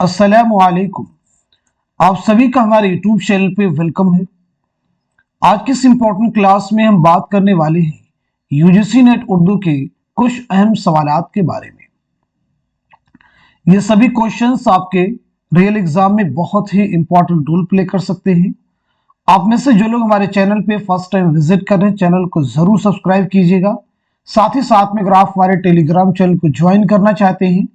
अस्सलामुअलैकुम। आप सभी का हमारे यूट्यूब चैनल पे वेलकम है। आज की इस इम्पोर्टेंट क्लास में हम बात करने वाले हैं यूजीसी नेट उर्दू के कुछ अहम सवालात के बारे में। ये सभी क्वेश्चंस आपके रियल एग्जाम में बहुत ही इंपॉर्टेंट रोल प्ले कर सकते हैं। आप में से जो लोग हमारे चैनल पे फर्स्ट टाइम विजिट कर रहे हैं, चैनल को जरूर सब्सक्राइब कीजिएगा। साथ ही साथ में अगर आप हमारे टेलीग्राम चैनल को ज्वाइन करना चाहते हैं,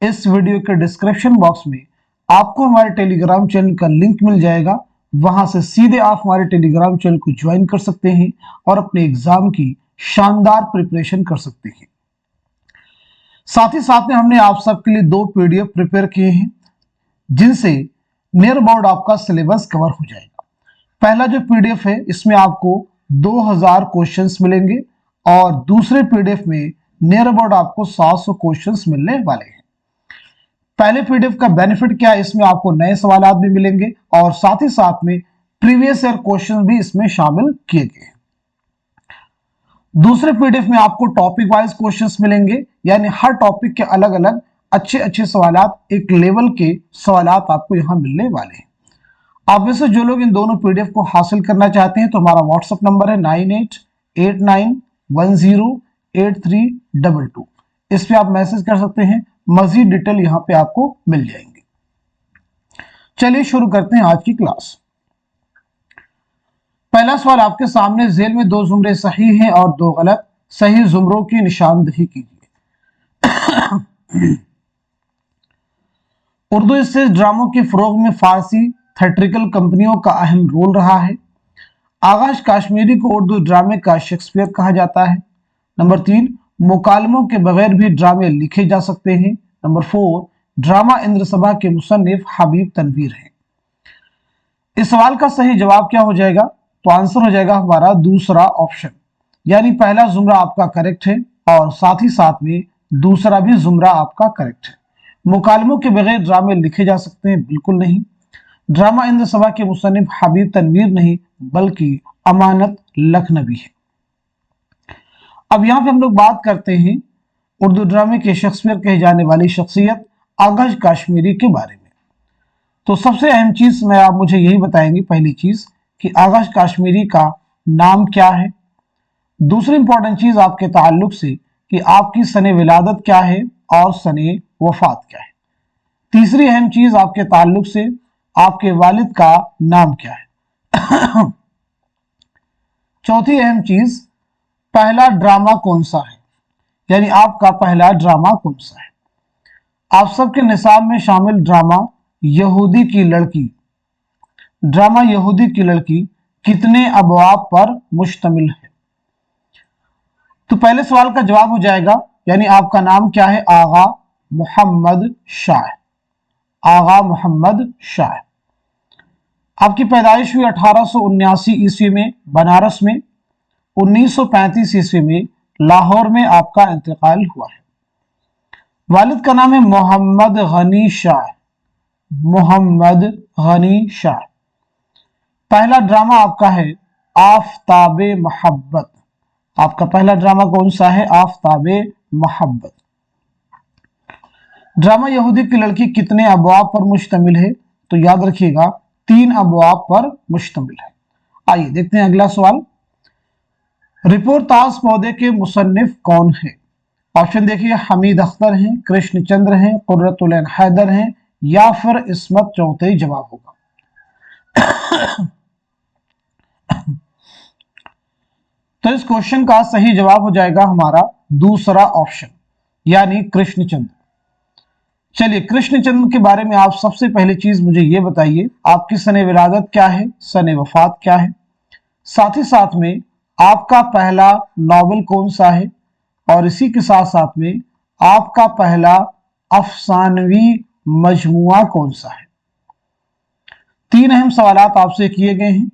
इस वीडियो के डिस्क्रिप्शन बॉक्स में आपको हमारे टेलीग्राम चैनल का लिंक मिल जाएगा। वहां से सीधे आप हमारे टेलीग्राम चैनल को ज्वाइन कर सकते हैं और अपने एग्जाम की शानदार प्रिपरेशन कर सकते हैं। साथ ही साथ में हमने आप सबके लिए 2 पीडीएफ प्रिपेयर किए हैं, जिनसे नियर अबाउट आपका सिलेबस कवर हो जाएगा। पहला जो पीडीएफ है, इसमें आपको 2000 क्वेश्चंस मिलेंगे और दूसरे पीडीएफ में नियर अबाउट आपको 700 क्वेश्चंस मिलने वाले हैं। पहले पीडीएफ का बेनिफिट क्या है, इसमें आपको नए सवालात भी मिलेंगे और साथ ही साथ में प्रीवियस ईयर क्वेश्चन भी इसमें शामिल किए गए हैं। दूसरे पीडीएफ में आपको टॉपिक वाइज क्वेश्चंस मिलेंगे, यानी हर टॉपिक के अलग अलग अच्छे सवालात, एक लेवल के सवालात आपको यहां मिलने वाले हैं। आप में से जो लोग इन दोनों पीडीएफ को हासिल करना चाहते हैं तो हमारा व्हाट्सएप नंबर है 9889108322। इस पे आप मैसेज कर सकते हैं, मजीद डिटेल यहां पे आपको मिल जाएंगे। चलिए शुरू करते हैं आज की क्लास। पहला सवाल आपके सामने, जेल में 2 जुमरे सही हैं और 2 गलत, सही जुमरों की निशानदही कीजिए। उर्दू स्टेज ड्रामों के फरोग में फारसी थिएट्रिकल कंपनियों का अहम रोल रहा है। आगाश काश्मीरी को उर्दू ड्रामे का शेक्सपियर कहा जाता है। नंबर 3, मुकालमों के बगैर भी ड्रामे लिखे जा सकते हैं। नंबर 4, ड्रामा इंद्रसभा के मुसन्निफ हबीब तनवीर हैं। इस सवाल का सही जवाब क्या हो जाएगा? तो आंसर हो जाएगा हमारा दूसरा ऑप्शन, यानी पहला जुमरा आपका करेक्ट है और साथ ही साथ में दूसरा भी जुमरा आपका करेक्ट है। मुकालमों के बगैर ड्रामे लिखे जा सकते हैं? बिल्कुल नहीं। ड्रामा इंद्रसभा के मुसन्निफ हबीब तनवीर नहीं बल्कि अमानत लखनवी है। अब यहां पे हम लोग बात करते हैं उर्दू ड्रामे के शेक्सपियर कहे जाने वाली शख्सियत आगाश काश्मीरी के बारे में। तो सबसे अहम चीज आप मुझे यही बताएंगे, पहली चीज कि आगाश काश्मीरी का नाम क्या है। दूसरी इंपॉर्टेंट चीज आपके ताल्लुक से कि आपकी सने विलादत क्या है और सने वफात क्या है। तीसरी अहम चीज आपके ताल्लुक से आपके वालिद का नाम क्या है। चौथी अहम चीज, पहला ड्रामा कौन सा है, यानी आपका पहला ड्रामा कौन सा है। आप सबके निसाब में शामिल ड्रामा यहूदी की लड़की, ड्रामा यहूदी की लड़की कितने अबवाब पर मुश्तमिल है। तो पहले सवाल का जवाब हो जाएगा, यानी आपका नाम क्या है? आगा मोहम्मद शाह। आगा मोहम्मद शाह। आपकी पैदाइश हुई 1879 ईस्वी में बनारस में। 1935 ईस्वी में लाहौर में आपका इंतकाल हुआ है। वालिद का नाम है मोहम्मद गनी शाह। मोहम्मद गनी शाह। पहला ड्रामा आपका है आफताबे मोहब्बत। आपका पहला ड्रामा कौन सा है? आफताबे मोहब्बत। ड्रामा यहूदी की लड़की कितने अबवाब पर मुश्तमिल है? तो याद रखिएगा 3 अबवाब पर मुश्तमिल है। आइए देखते हैं अगला सवाल। रिपोर्ताज पौधे के मुसन्निफ कौन है? ऑप्शन देखिए, हमीद अख्तर हैं, कृष्ण चंद्र हैं, कुर्रतुल ऐन हैदर हैं या फिर इस्मत चौधरी जवाब होगा। तो इस क्वेश्चन का सही जवाब हो जाएगा हमारा दूसरा ऑप्शन, यानी कृष्णचंद्र। चलिए कृष्णचंद्र के बारे में आप सबसे पहली चीज मुझे ये बताइए, आपकी सने विलादत क्या है, सने वफात क्या है, साथ ही साथ में आपका पहला नॉवेल कौन सा है और इसी के साथ साथ में आपका पहला अफसानवी मजमुआ कौन सा है। 3 अहम सवालात आपसे किए गए हैं।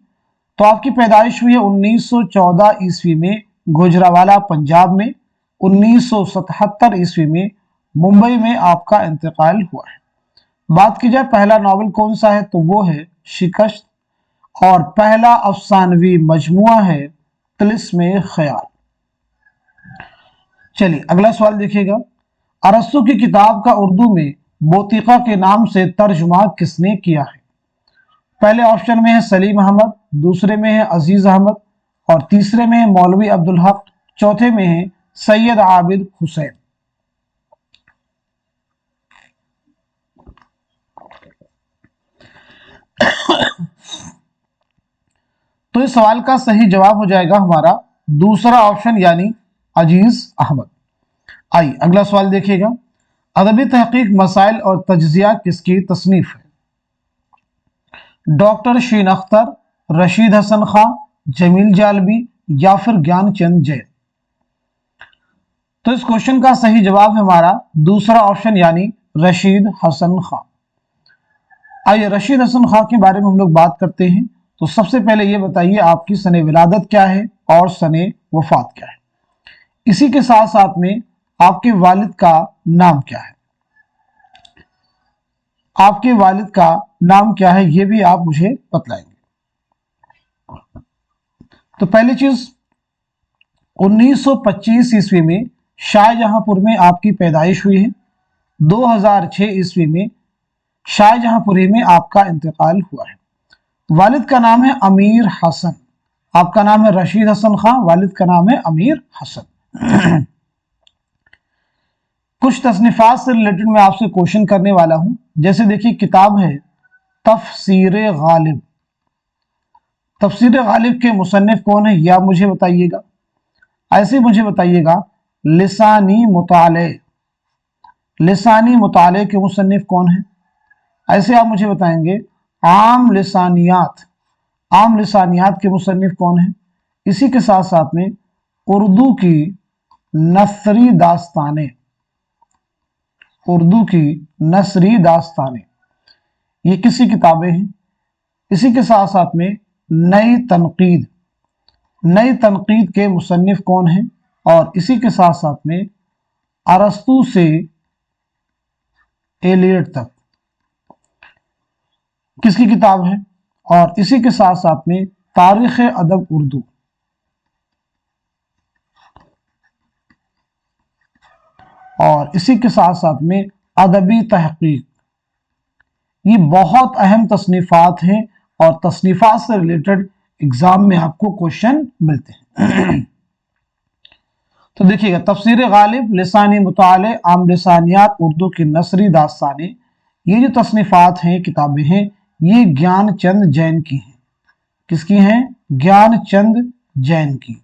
तो आपकी पैदाइश हुई है 1914 ईस्वी में गुजरावाला पंजाब में। 1977 ईस्वी में मुंबई में आपका इंतकाल हुआ है। बात की जाए पहला नॉवेल कौन सा है, तो वो है शिकस्त और पहला अफसानवी मजमुआ है तिलिस्मे ख्याल। चलिए अगला सवाल देखिएगा। अरस्तु की किताब का उर्दू में बोतीका के नाम से तर्जुमा किसने किया है? पहले ऑप्शन में है सलीम अहमद, दूसरे में है अजीज अहमद, और तीसरे में है मौलवी अब्दुल हक, चौथे में है सैयद आबिद हुसैन। तो इस सवाल का सही जवाब हो जाएगा हमारा दूसरा ऑप्शन यानी अजीज अहमद। आइए अगला सवाल देखिएगा। अदबी तहकीक, मसाइल और तज्जिया किसकी तसनीफ है? डॉक्टर शीन अख्तर, रशीद हसन खां, जमील जालबी या फिर ज्ञानचंद जैन। तो इस क्वेश्चन का सही जवाब है हमारा दूसरा ऑप्शन यानी रशीद हसन खां। आइए रशीद हसन खां के बारे में हम लोग बात करते हैं। तो सबसे पहले ये बताइए आपकी सने विलादत क्या है और सने वफात क्या है। इसी के साथ साथ में आपके वालिद का नाम क्या है, आपके वालिद का नाम क्या है ये भी आप मुझे बतलाएंगे। तो पहली चीज 1925 ईस्वी में शाहजहांपुर में आपकी पैदाइश हुई है। 2006 ईस्वी में शाहजहांपुरी में आपका इंतकाल हुआ है। वालिद का नाम है अमीर हसन, आपका नाम है रशीद हसन खां, वालिद का नाम है अमीर हसन। कुछ तसनीफात से रिलेटेड मैं आपसे क्वेश्चन करने वाला हूं। जैसे देखिए किताब है तफसीर गालिब। तफसीर गालिब के मुसन्निफ कौन है यह मुझे बताइएगा। ऐसे मुझे बताइएगा लिसानी मुताले, लिसानी मुताले के मुसन्निफ कौन है। ऐसे आप मुझे बताएंगे आम लिसानियात, आम लिसानियात के मुसन्निफ कौन है। इसी के साथ साथ में उर्दू की नसरी दास्तानें, उर्दू की नसरी दास्तानें ये किसी किताबें हैं। इसी के साथ साथ में नई तनकीद, नई तनकीद के मुसन्निफ कौन है। और इसी के साथ साथ में अरस्तू से एलियट तक किसकी किताब है। और इसी के साथ साथ में तारीख अदब उर्दू, और इसी के साथ साथ में अदबी तहकीक। ये बहुत अहम तसनीफात हैं और तसनीफात से रिलेटेड एग्जाम में आपको क्वेश्चन मिलते हैं। तो देखिएगा तफसीर गालिब, लिसानी मुताले, आम लिसानियात, उर्दू की नसरी दास्तानें, ये जो तसनीफात हैं किताबें हैं ये ज्ञानचंद जैन की हैं। किसकी हैं? ज्ञानचंद जैन की।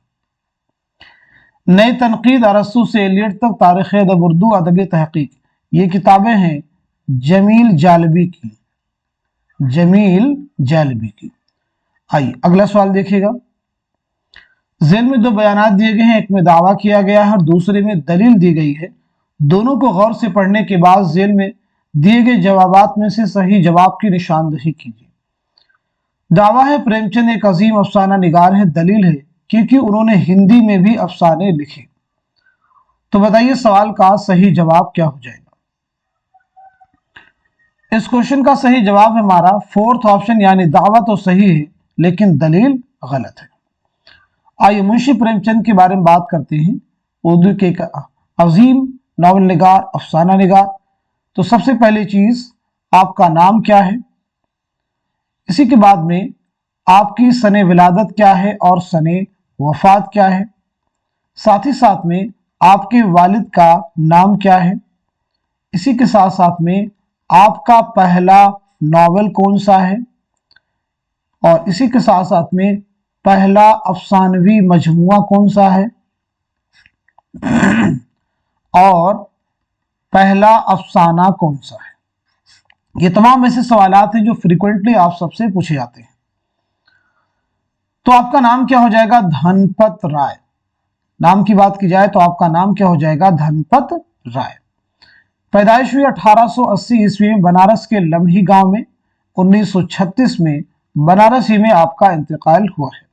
नई तनकीद, अरस्तू से एलियट तक, तारीख अदब उर्दू, अदबी तहकीक, ये किताबें हैं जमील जालबी की, जमील जालबी की। आइए अगला सवाल देखिएगा। ज़ेल में दो बयानात दिए गए हैं, एक में दावा किया गया है और दूसरे में दलील दी गई है। दोनों को गौर से पढ़ने के बाद ज़ेल में दिए गए जवाबात में से सही जवाब की निशानदही कीजिए। दावा है प्रेमचंद एक अजीम अफसाना निगार है। दलील है क्योंकि उन्होंने हिंदी में भी अफसाने लिखे। तो बताइए सवाल का सही जवाब क्या हो जाएगा। इस क्वेश्चन का सही जवाब है हमारा फोर्थ ऑप्शन यानी दावा तो सही है लेकिन दलील गलत है। आइए मुंशी प्रेमचंद के बारे में बात करते हैं। उर्दू के एक अजीम नावल निगार, अफसाना निगार। तो सबसे पहली चीज आपका नाम क्या है, इसी के बाद में आपकी सने विलादत क्या है और सने वफात क्या है। साथ ही साथ में आपके वालिद का नाम क्या है। इसी के साथ साथ में आपका पहला नावल कौन सा है और इसी के साथ साथ में पहला अफसानवी मजमुआ कौन सा है और पहला अफसाना कौन सा है। ये तमाम ऐसे सवालात हैं जो फ्रीक्वेंटली आप सबसे पूछे जाते हैं। तो आपका नाम क्या हो जाएगा? धनपत राय। नाम की बात की जाए तो आपका नाम क्या हो जाएगा? धनपत राय। पैदाइश हुई 1880 ईस्वी में बनारस के लम्ही गांव में। 1936 में बनारस ही में आपका इंतकाल हुआ है।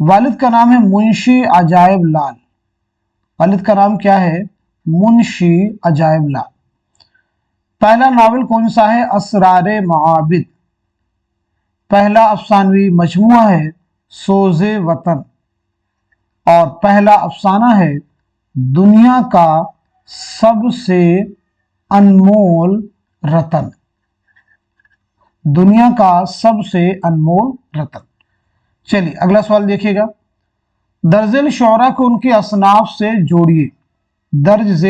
वालिद का नाम है मुंशी अजायब लाल। वालिद का नाम क्या है? मुंशी अजायब लाल। पहला नावल कौन सा है? असरारे मआबिद। पहला अफसानवी मजमुआ है सोज़े वतन और पहला अफसाना है दुनिया का सबसे अनमोल रतन, दुनिया का सबसे अनमोल रतन। चलिए अगला सवाल देखिएगा, दर्ज शुअरा को उनकी असनाफ से जोड़िए। दर्ज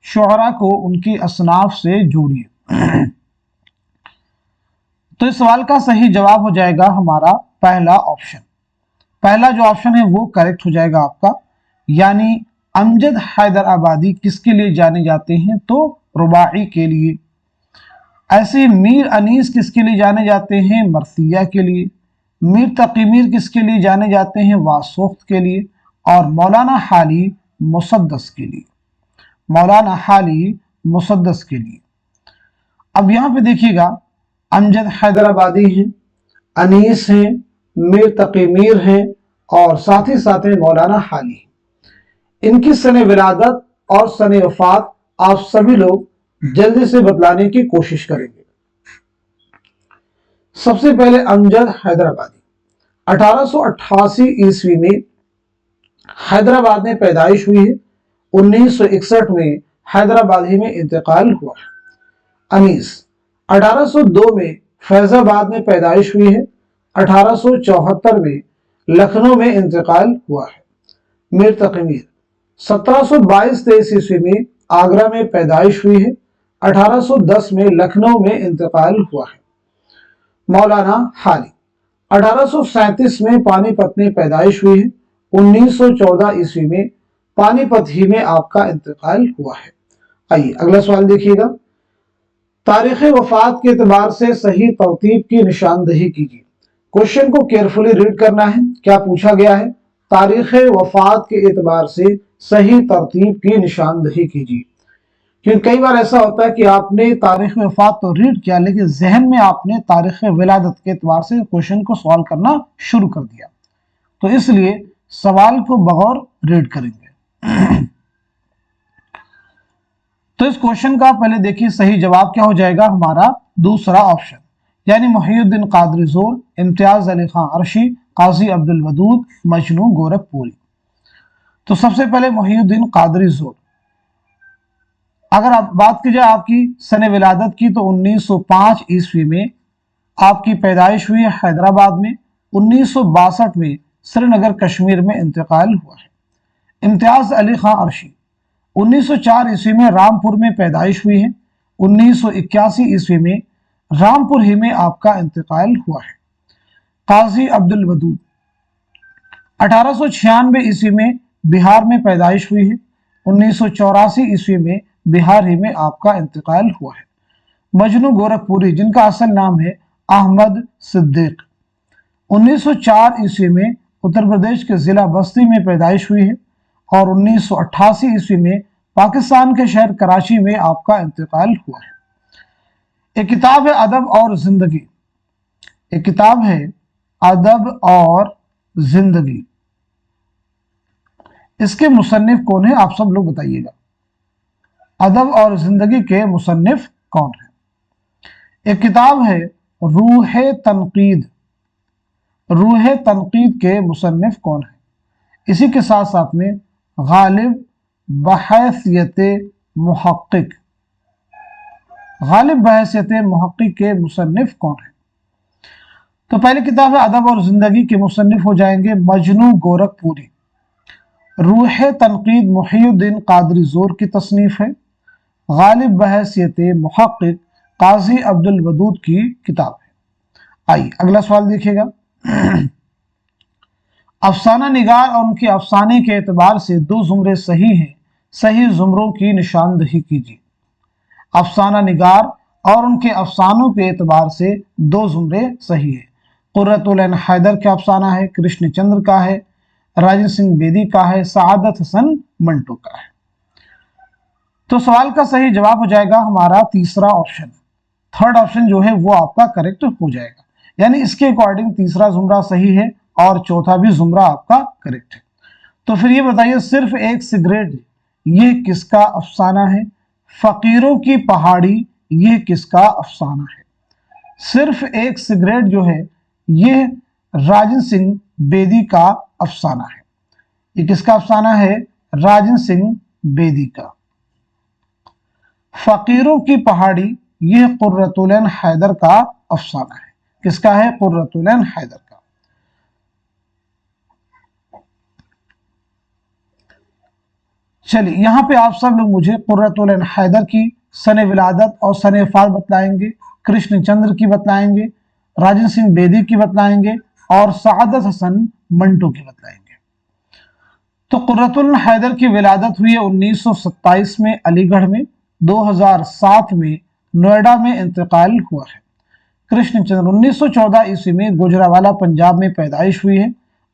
शुअरा को उनकी असनाफ से जोड़िए। तो इस सवाल का सही जवाब हो जाएगा हमारा पहला ऑप्शन। पहला जो ऑप्शन है वो करेक्ट हो जाएगा आपका, यानी अमजद हैदराबादी किसके लिए जाने जाते हैं, तो रुबाई के लिए। ऐसे मीर अनीस किसके लिए जाने जाते हैं, मरसिया के लिए। मीर तकी मीर किसके लिए जाने जाते हैं, वासोख्त के लिए। और मौलाना हाली मुसद्दस के लिए, मौलाना हाली मुसद्दस के लिए। अब यहाँ पे देखिएगा, अमजद हैदराबादी हैं, अनीस हैं, मीर तकी मीर हैं और साथ ही साथ में मौलाना हाली। इनकी सने विलादत और सने वफात आप सभी लोग जल्दी से बतलाने की कोशिश करेंगे। सबसे पहले अमजद हैदराबादी 1888 ईस्वी में हैदराबाद में पैदाइश हुई है। 1961 में हैदराबाद ही में इंतकाल हुआ है। अनीस 1802 में फैजाबाद में पैदाइश हुई है। 1874 में लखनऊ में इंतकाल हुआ है। मीर तकी मीर 1722-23 ईस्वी में आगरा में पैदाइश हुई है। 1810 में लखनऊ में इंतकाल हुआ है। मौलाना हाली 1837 में पानीपत में पैदाइश हुई है। 1914 ईस्वी में पानीपत ही में आपका इंतकाल हुआ है। आइए अगला सवाल देखिएगा, तारीख वफात के एतबार से सही तरतीब की निशानदही कीजिए। क्वेश्चन को केयरफुली रीड करना है। क्या पूछा गया है, तारीख वफात के एतबार से सही तरतीब की निशानदही कीजिए। क्योंकि कई बार ऐसा होता है कि आपने तारीख वफात तो रीड किया, लेकिन जहन में आपने तारीख विलादत के एतबार से क्वेश्चन को सॉल्व करना शुरू कर दिया, तो इसलिए सवाल को बगौर रीड करेंगे। तो इस क्वेश्चन का पहले देखिए सही जवाब क्या हो जाएगा, हमारा दूसरा ऑप्शन, यानी मुहियुद्दीन कादरी जोर, इम्तियाज अली खां अर्शी, काजी अब्दुल वदूद, मजनू गोरखपुरी। तो सबसे पहले मुहियुद्दीन कादरी जोर, अगर आप बात की जाए आपकी सने विलादत की, तो 1905 ईस्वी में आपकी पैदाइश हुई है हैदराबाद में। 1962 में श्रीनगर कश्मीर में इंतकाल हुआ है। इम्तियाज अली खां अर्शी 1904 ईस्वी में रामपुर में पैदाइश हुई है। 1981 ईस्वी में रामपुर ही में आपका इंतकाल हुआ है। काजी अब्दुल वदूद 1896 ईस्वी में बिहार में पैदाइश हुई है। 1984 ईस्वी में बिहार ही में आपका इंतकाल हुआ है। मजनू गोरखपुरी, जिनका असल नाम है अहमद सिद्दीक, 1904 ईस्वी में उत्तर प्रदेश के जिला बस्ती में पैदाइश हुई है और 1988 ईस्वी में पाकिस्तान के शहर कराची में आपका इंतकाल हुआ है। एक किताब है अदब और जिंदगी, एक किताब है अदब और जिंदगी, इसके मुसन्निफ कौन है, आप सब लोग बताइएगा। अदब और जिंदगी के मुसन्निफ कौन है। एक किताब है रूह तनकीद, रूह तनकीद के मुसन्निफ कौन है। इसी के साथ साथ में गालिब बहैसियत मुहक्किक, गालिब बहैसियत मुहक्किक के मुसन्निफ कौन है। तो पहली किताब है अदब और जिंदगी के मुसन्निफ हो जाएंगे मजनू गोरखपुरी। रूह तनकीद मुहियुद्दीन कादरी जोर की तसनीफ है। गालिब बहैसियत मुहक्किक काजी अब्दुल वदूद की किताब है। आइए अगला सवाल देखिएगा। अफसाना निगार और उनके अफसाने के एतबार से दो जुमरे सही हैं, सही जुमरों की निशानदही कीजिए। अफसाना निगार और उनके अफसानों के एतबार से दो जुमरे सही है। कुर्रतुल ऐन हैदर का अफसाना है, कृष्ण चंद्र का है, राजन सिंह बेदी का है, सआदत हसन मंटो का है। तो सवाल का सही जवाब हो जाएगा हमारा तीसरा ऑप्शन। थर्ड ऑप्शन जो है वो आपका करेक्ट हो जाएगा, यानी इसके अकॉर्डिंग तीसरा जुमरा सही है और चौथा भी जुमरा आपका करेक्ट है। तो फिर ये बताइए, सिर्फ एक सिगरेट ये किसका अफसाना है। फकीरों की पहाड़ी ये किसका अफसाना है। सिर्फ एक सिगरेट जो है ये राजन सिंह बेदी का अफसाना है। ये किसका अफसाना है, राजन सिंह बेदी का। फकीरों की पहाड़ी یہ قرۃ العین حیدر کا افسانہ ہے. کس کا ہے؟ قرۃ العین حیدر کا. چلیے یہاں پہ آپ سب لوگ مجھے قرۃ العین حیدر کی سن ولادت اور سن وفات بتلائیں گے، کرشن چندر کی بتلائیں گے، راجن سنگھ بیدی کی بتلائیں گے، اور سعادت حسن منٹو کی بتلائیں گے. تو قرۃ العین حیدر کی ولادت ہوئی ہے 1927 میں علی گڑھ میں، 2007 میں نوئیڈا میں انتقال ہوا ہے. کرشن چندر 1914 عیسوی میں گوجرانوالہ پنجاب میں پیدائش ہوئی ہے،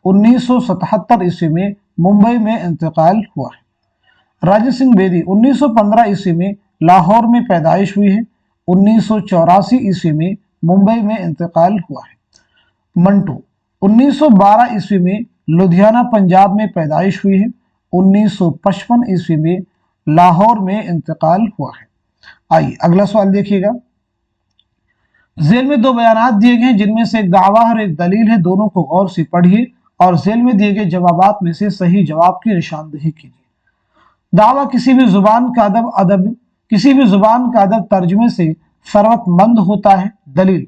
1977 عیسوی میں ممبئی میں انتقال ہوا ہے. راجن سنگھ بیدی 1915 عیسوی میں لاہور میں پیدائش ہوئی ہے، 1984 عیسوی میں ممبئی میں انتقال ہوا ہے. منٹو 1912 عیسوی میں لدھیانہ پنجاب میں پیدائش ہوئی ہے، 1955 عیسوی میں لاہور میں انتقال ہوا ہے. آئیے اگلا سوال دیکھیے گا. ذیل میں دو بیانات دیے گئے ہیں جن میں سے ایک دعویٰ اور ایک دلیل ہے، دونوں کو غور سے پڑھیے اور ذیل میں دیے گئے جوابات میں سے صحیح جواب کی نشاندہی کیجیے. دعویٰ کسی بھی زبان کا ادب ترجمے سے ثروت مند ہوتا ہے. دلیل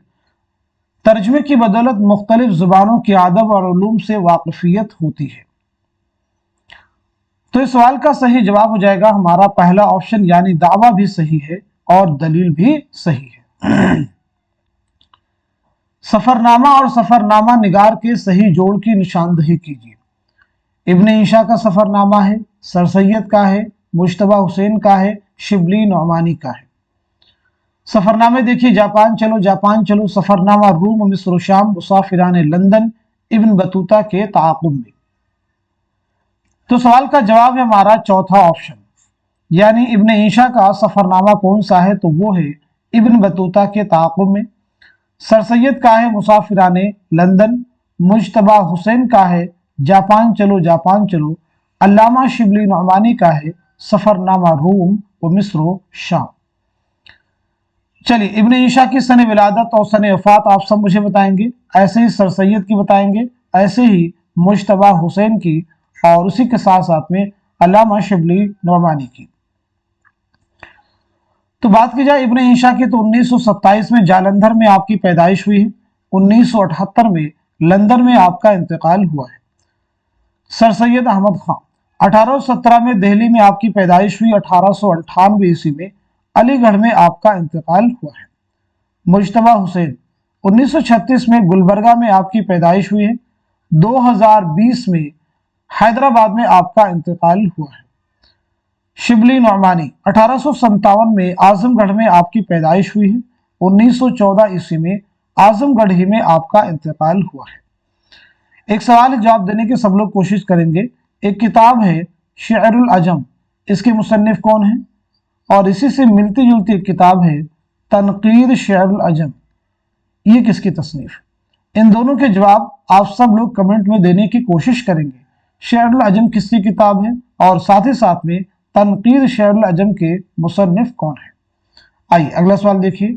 ترجمے کی بدولت مختلف زبانوں کے ادب اور علوم سے واقفیت ہوتی ہے. تو اس سوال کا صحیح جواب ہو جائے گا ہمارا پہلا آپشن، یعنی دعویٰ بھی صحیح ہے اور دلیل بھی صحیح ہے. سفرنامہ اور سفرنامہ نگار کے صحیح جوڑ کی نشاندہی کیجیے. ابن عیشا کا سفرنامہ ہے، سر سید کا ہے، مجتبیٰ حسین کا ہے، شبلی نعمانی کا ہے. سفرنامے دیکھیے. جاپان چلو جاپان چلو، سفرنامہ روم، مصر و شام، مسافران لندن، ابن بطوطہ کے تعاقب میں. تو سوال کا جواب ہے ہمارا چوتھا آپشن، یعنی ابن عیشا کا سفرنامہ کون سا ہے؟ تو وہ ہے ابن بطوطہ کے تعاقب میں. سر سید کا ہے مسافران لندن، مجتبیٰ حسین کا ہے جاپان چلو جاپان چلو، علامہ شبلی نعمانی کا ہے سفرنامہ روم و مصر و شام. چلیے ابن عیشا کی سن ولادت اور سن وفات آپ سب مجھے بتائیں گے، ایسے ہی سر سید کی بتائیں گے، ایسے ہی مجتبیٰ حسین کی، اور اسی کے ساتھ ساتھ میں علامہ شبلی نعمانی کی. تو بات کی جائے ابن عیشا کی تو 1927 میں جالندھر میں آپ کی پیدائش ہوئی ہے، 1978 میں لندن میں آپ کا انتقال ہوا ہے. سر سید احمد خان 1817 میں دہلی میں آپ کی پیدائش ہوئی، 1898 عیسوی میں علی گڑھ میں آپ کا انتقال ہوا ہے. مجتبیٰ حسین 1936 میں گلبرگہ میں آپ کی پیدائش ہوئی ہے، 2020 میں حیدرآباد میں آپ کا انتقال ہوا ہے. شبلی نعمانی 1857 میں اعظم گڑھ میں آپ کی پیدائش ہوئی ہے، 1914 عیسوی میں اعظم گڑھ ہی میں آپ کا انتقال ہوا ہے. ایک سوال جواب دینے کی سب لوگ کوشش کریں گے. ایک کتاب ہے شعر العجم، اس کے مصنف کون ہیں؟ اور اسی سے ملتی جلتی ایک کتاب ہے تنقید شعر العجم، یہ کس کی تصنیف؟ ان دونوں کے جواب آپ سب لوگ کمنٹ میں دینے کی کوشش کریں گے. شعر العجم کس کی کتاب ہے اور ساتھ ہی ساتھ میں تنقید شعر العجم کے مصنف کون ہیں؟ آئیے اگلا سوال دیکھیے.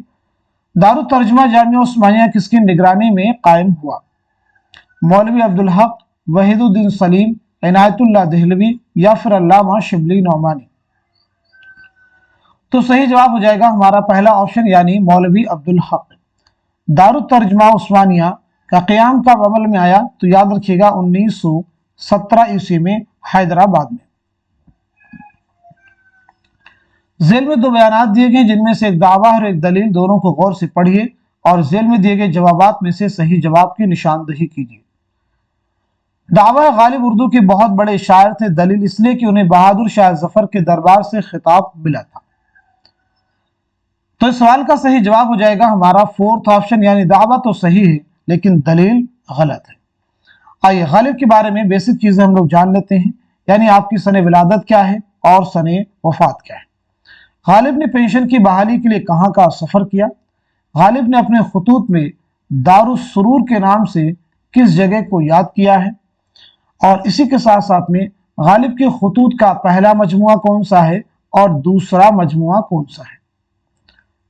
دارالترجمہ جامعہ عثمانیہ کس کی نگرانی میں قائم ہوا؟ مولوی عبدالحق، وحید الدین سلیم، عنایت اللہ دہلوی یا پھر علامہ شبلی نعمانی؟ تو صحیح جواب ہو جائے گا ہمارا پہلا آپشن، یعنی مولوی عبدالحق. دارالترجمہ عثمانیہ کا قیام کب عمل میں آیا؟ تو یاد رکھیے گا 1917 عیسوی میں حیدرآباد میں. ذیل میں دو بیانات دیے گئے جن میں سے ایک دعویٰ اور ایک دلیل، دونوں کو غور سے پڑھیے اور ذیل میں دیے گئے جوابات میں سے صحیح جواب کی نشاندہی کیجیے. دعویٰ غالب اردو کے بہت بڑے شاعر تھے، دلیل اس لیے کہ انہیں بہادر شاہ ظفر کے دربار سے خطاب ملا تھا. تو اس سوال کا صحیح جواب ہو جائے گا ہمارا فورتھ آپشن، یعنی دعویٰ تو صحیح ہے لیکن دلیل غلط ہے. آئیے غالب کے بارے میں بیسک چیزیں ہم لوگ جان لیتے ہیں، یعنی آپ کی سن ولادت کیا ہے اور سن وفات کیا ہے. غالب نے پینشن کی بحالی کے لیے کہاں کا سفر کیا؟ غالب نے اپنے خطوط میں دارالسرور کے نام سے کس جگہ کو یاد کیا ہے؟ اور اسی کے ساتھ ساتھ میں غالب کے خطوط کا پہلا مجموعہ کون سا ہے اور دوسرا مجموعہ کون سا ہے؟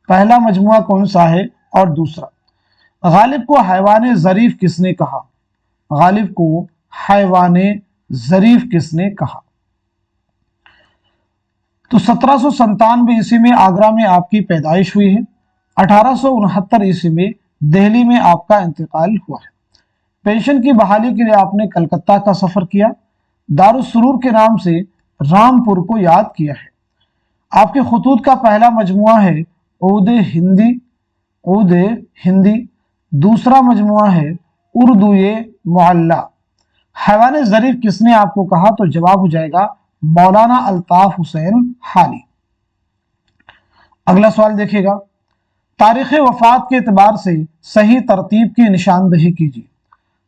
پہلا مجموعہ کون سا ہے اور دوسرا؟ غالب کو حیوان ظریف کس نے کہا؟ غالب کو حیوان ظریف کس نے کہا؟ تو 1797 عیسوی میں آگرہ میں آپ کی پیدائش ہوئی ہے، 1869 ईस्वी में दिल्ली में आपका इंतकाल हुआ है। पेंशन की बहाली के लिए आपने कलकत्ता का सफर किया, दारुस्सुरूर के नाम से रामपुर को याद किया है। आपके खतूत का पहला मजमुआ है उर्द हिंदी, दूसरा मजमुआ है उर्दू मुअल्ला। हैवान ज़रीफ किसने आपको कहा? तो जवाब हो जाएगा मौलाना अल्ताफ हुसैन हाली। अगला सवाल देखिएगा, तारीख़ वफ़ात के एतबार से सही तरतीब की निशानदही कीजिए।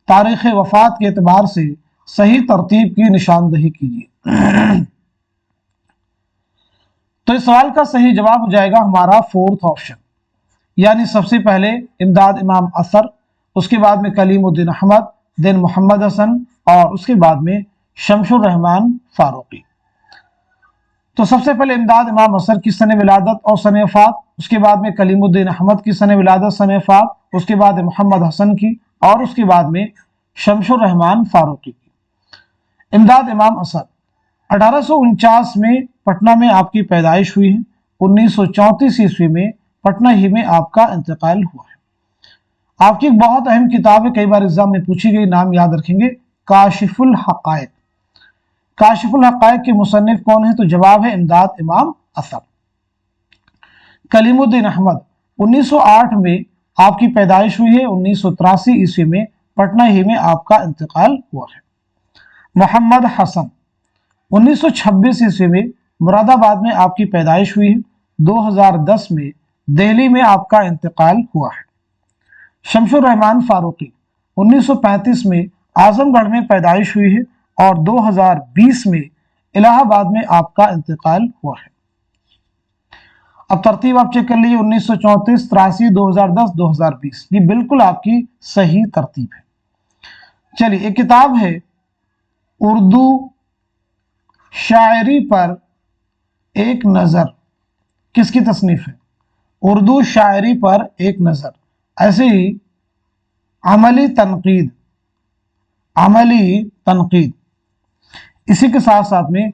तारीख़ वफ़ात के एतबार से सही तरतीब की निशानदही कीजिए। तो इस सवाल का सही जवाब हो जाएगा हमारा फोर्थ ऑप्शन, यानी सबसे पहले इमदाद इमाम असर, उसके बाद में कलीमुद्दीन अहमद, देन मोहम्मद हसन और उसके बाद में शमशुर रहमान फारूकी। तो सबसे पहले इमदाद इमाम असर की सन विलादत और सन वफ़ात, उसके बाद में कलीमुद्दीन अहमद की सन विलादत सन वफ़ात, उसके बाद मोहम्मद हसन की और उसके बाद में शमशुर रहमान फारूकी की। इमदाद इमाम असर 1849 में पटना में आपकी पैदाइश हुई है। 1934 ईस्वी में पटना ही में आपका इंतकाल हुआ है। आपकी एक बहुत अहम किताब है, कई बार एग्जाम में पूछी गई, नाम याद रखेंगे, काशिफुल हक़ाइक़। काशिफुल हक़ाइक़ के मुसन्निफ कौन है? तो जवाब है इमदाद इमाम असर। कलीमुद्दीन अहमद 1908 में आपकी पैदाइश हुई है। 1983 ईस्वी में पटना ही में आपका इंतकाल हुआ है। मोहम्मद हसन 1926 ईस्वी में मुरादाबाद में आपकी पैदाइश हुई है। 2010 में दिल्ली में आपका इंतकाल हुआ है। शमशुर रहमान फारूकी 1935 में आजमगढ़ में पैदाइश हुई है और 2020 में इलाहाबाद में आपका इंतकाल हुआ है। अब तरतीब आप चेक कर लीजिए, 1934, 83, 2010, 2020, ये बिल्कुल आपकी सही तरतीब है। चलिए, एक किताब है उर्दू शायरी पर एक नज़र, किसकी तसनीफ है? उर्दू शायरी पर एक नज़र। ऐसे ही अमली तनकीद, इसी के साथ साथ में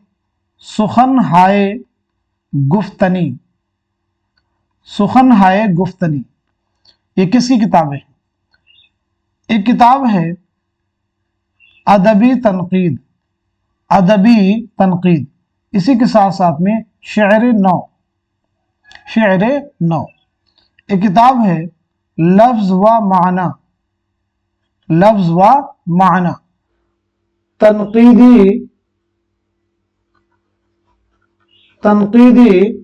सुखन हाय गुफ्तनी, ये किसकी किताब है? एक किताब है अदबी तनकीद, इसी के साथ साथ में शेर नौ। एक किताब है लफ्ज व माना, तनकीदी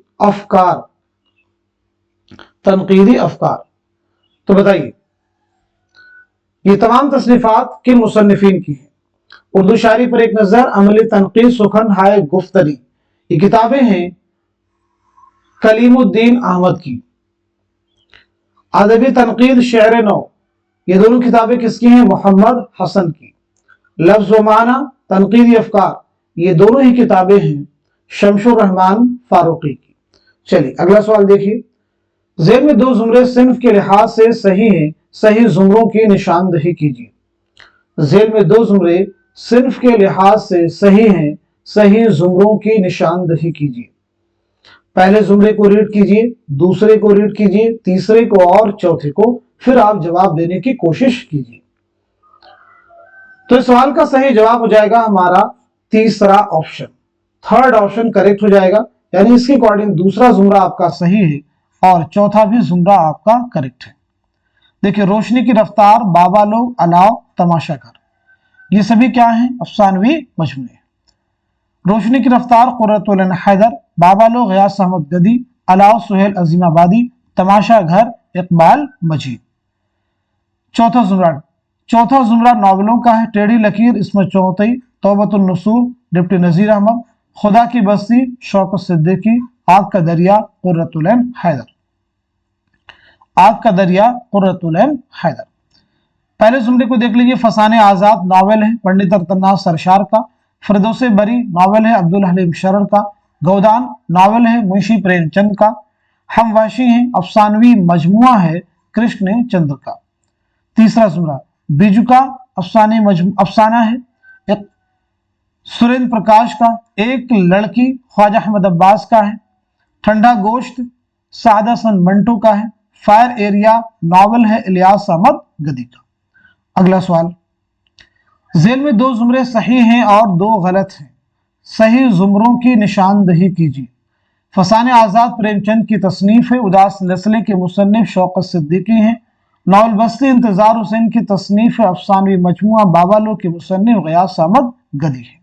अफकार। तो बताइए, ये तमाम तसनीफात के मुसन्निफीन की हैं। उर्दू शायरी पर एक नजर, अमली तनकीद, सुखन हाय गुफ्तनी, ये किताबें हैं कलीमुद्दीन अहमद की। अदबी तनकीद शेर नौ, ये दोनों किताबें किसकी हैं? मोहम्मद हसन की। लफ्ज व माना, तनकीदी अफकार, ये दोनों ही किताबें हैं शमशुर रहमान फारूकी की। चलिए अगला सवाल देखिए, ज़ेल में दो जुमरे सिन्फ के लिहाज से सही हैं, सही जुमरों की निशानदही कीजिए। ज़ेल में दो जुमरे सिन्फ के लिहाज से सही हैं, सही जुमरों की निशानदही कीजिए। पहले जुमरे को रीड कीजिए, दूसरे को रीड कीजिए, तीसरे को और चौथे को, फिर आप जवाब देने की कोशिश कीजिए। तो इस सवाल का सही जवाब हो जाएगा हमारा तीसरा ऑप्शन, थर्ड ऑप्शन करेक्ट हो जाएगा, यानी इसके अकॉर्डिंग दूसरा जुमरा आपका सही है और चौथा भी जुमरा आपका करेक्ट है। देखिए, रोशनी की रफ्तार, बाबा लोग, अलाव, तमाशा घर, ये सभी क्या हैं? अफसानवी मजमूए। रोशनी की रफ्तार कुर्रतुल ऐन हैदर, बाबा लोग गयास अहमद गदी, अलाव सुहेल अजीमाबादी, तमाशा घर इकबाल मजीद। चौथा जुमरा नॉवलों का है, टेढ़ी लकीर इस्मत चौथई, तौबतुन नसूर डिप्टी नजीर अहमद, खुदा की बस्ती शौकत सिद्दीकी, आग का दरिया कुर्रतुल ऐन हैदर। पहले जुमरे को देख लीजिए, फसाने आजाद नावल है पंडित अरतन्ना सरशार का, फिरदौसे बरी नावल है अब्दुल हलीम शरर का, गौदान नावल है मुंशी प्रेमचंद का, हमवाशी है अफसानवी मजमुआ है कृष्ण चंद्र का। तीसरा जुमरा बीजुका अफसाना है एक सुरेंद्र प्रकाश का, एक लड़की ख्वाजा अहमद अब्बास का है, ठंडा गोश्त सादा सन मंटो का है, फायर एरिया नॉवल है इलियास अहमद गदी का। अगला सवाल, ज़ेल में दो जुमरे सही हैं और दो गलत हैं, सही जुमरों की निशानदही कीजिए। फसाने आज़ाद प्रेमचंद की तसनीफ है, उदास नस्ले के मुसन्निफ शौकत सिद्दीकी हैं। नावल बस्ती इंतजार हुसैन की तसनीफ है, अफसानवी मजमुआ बाबालो के मुसन्निफ गयास अहमद गदी है।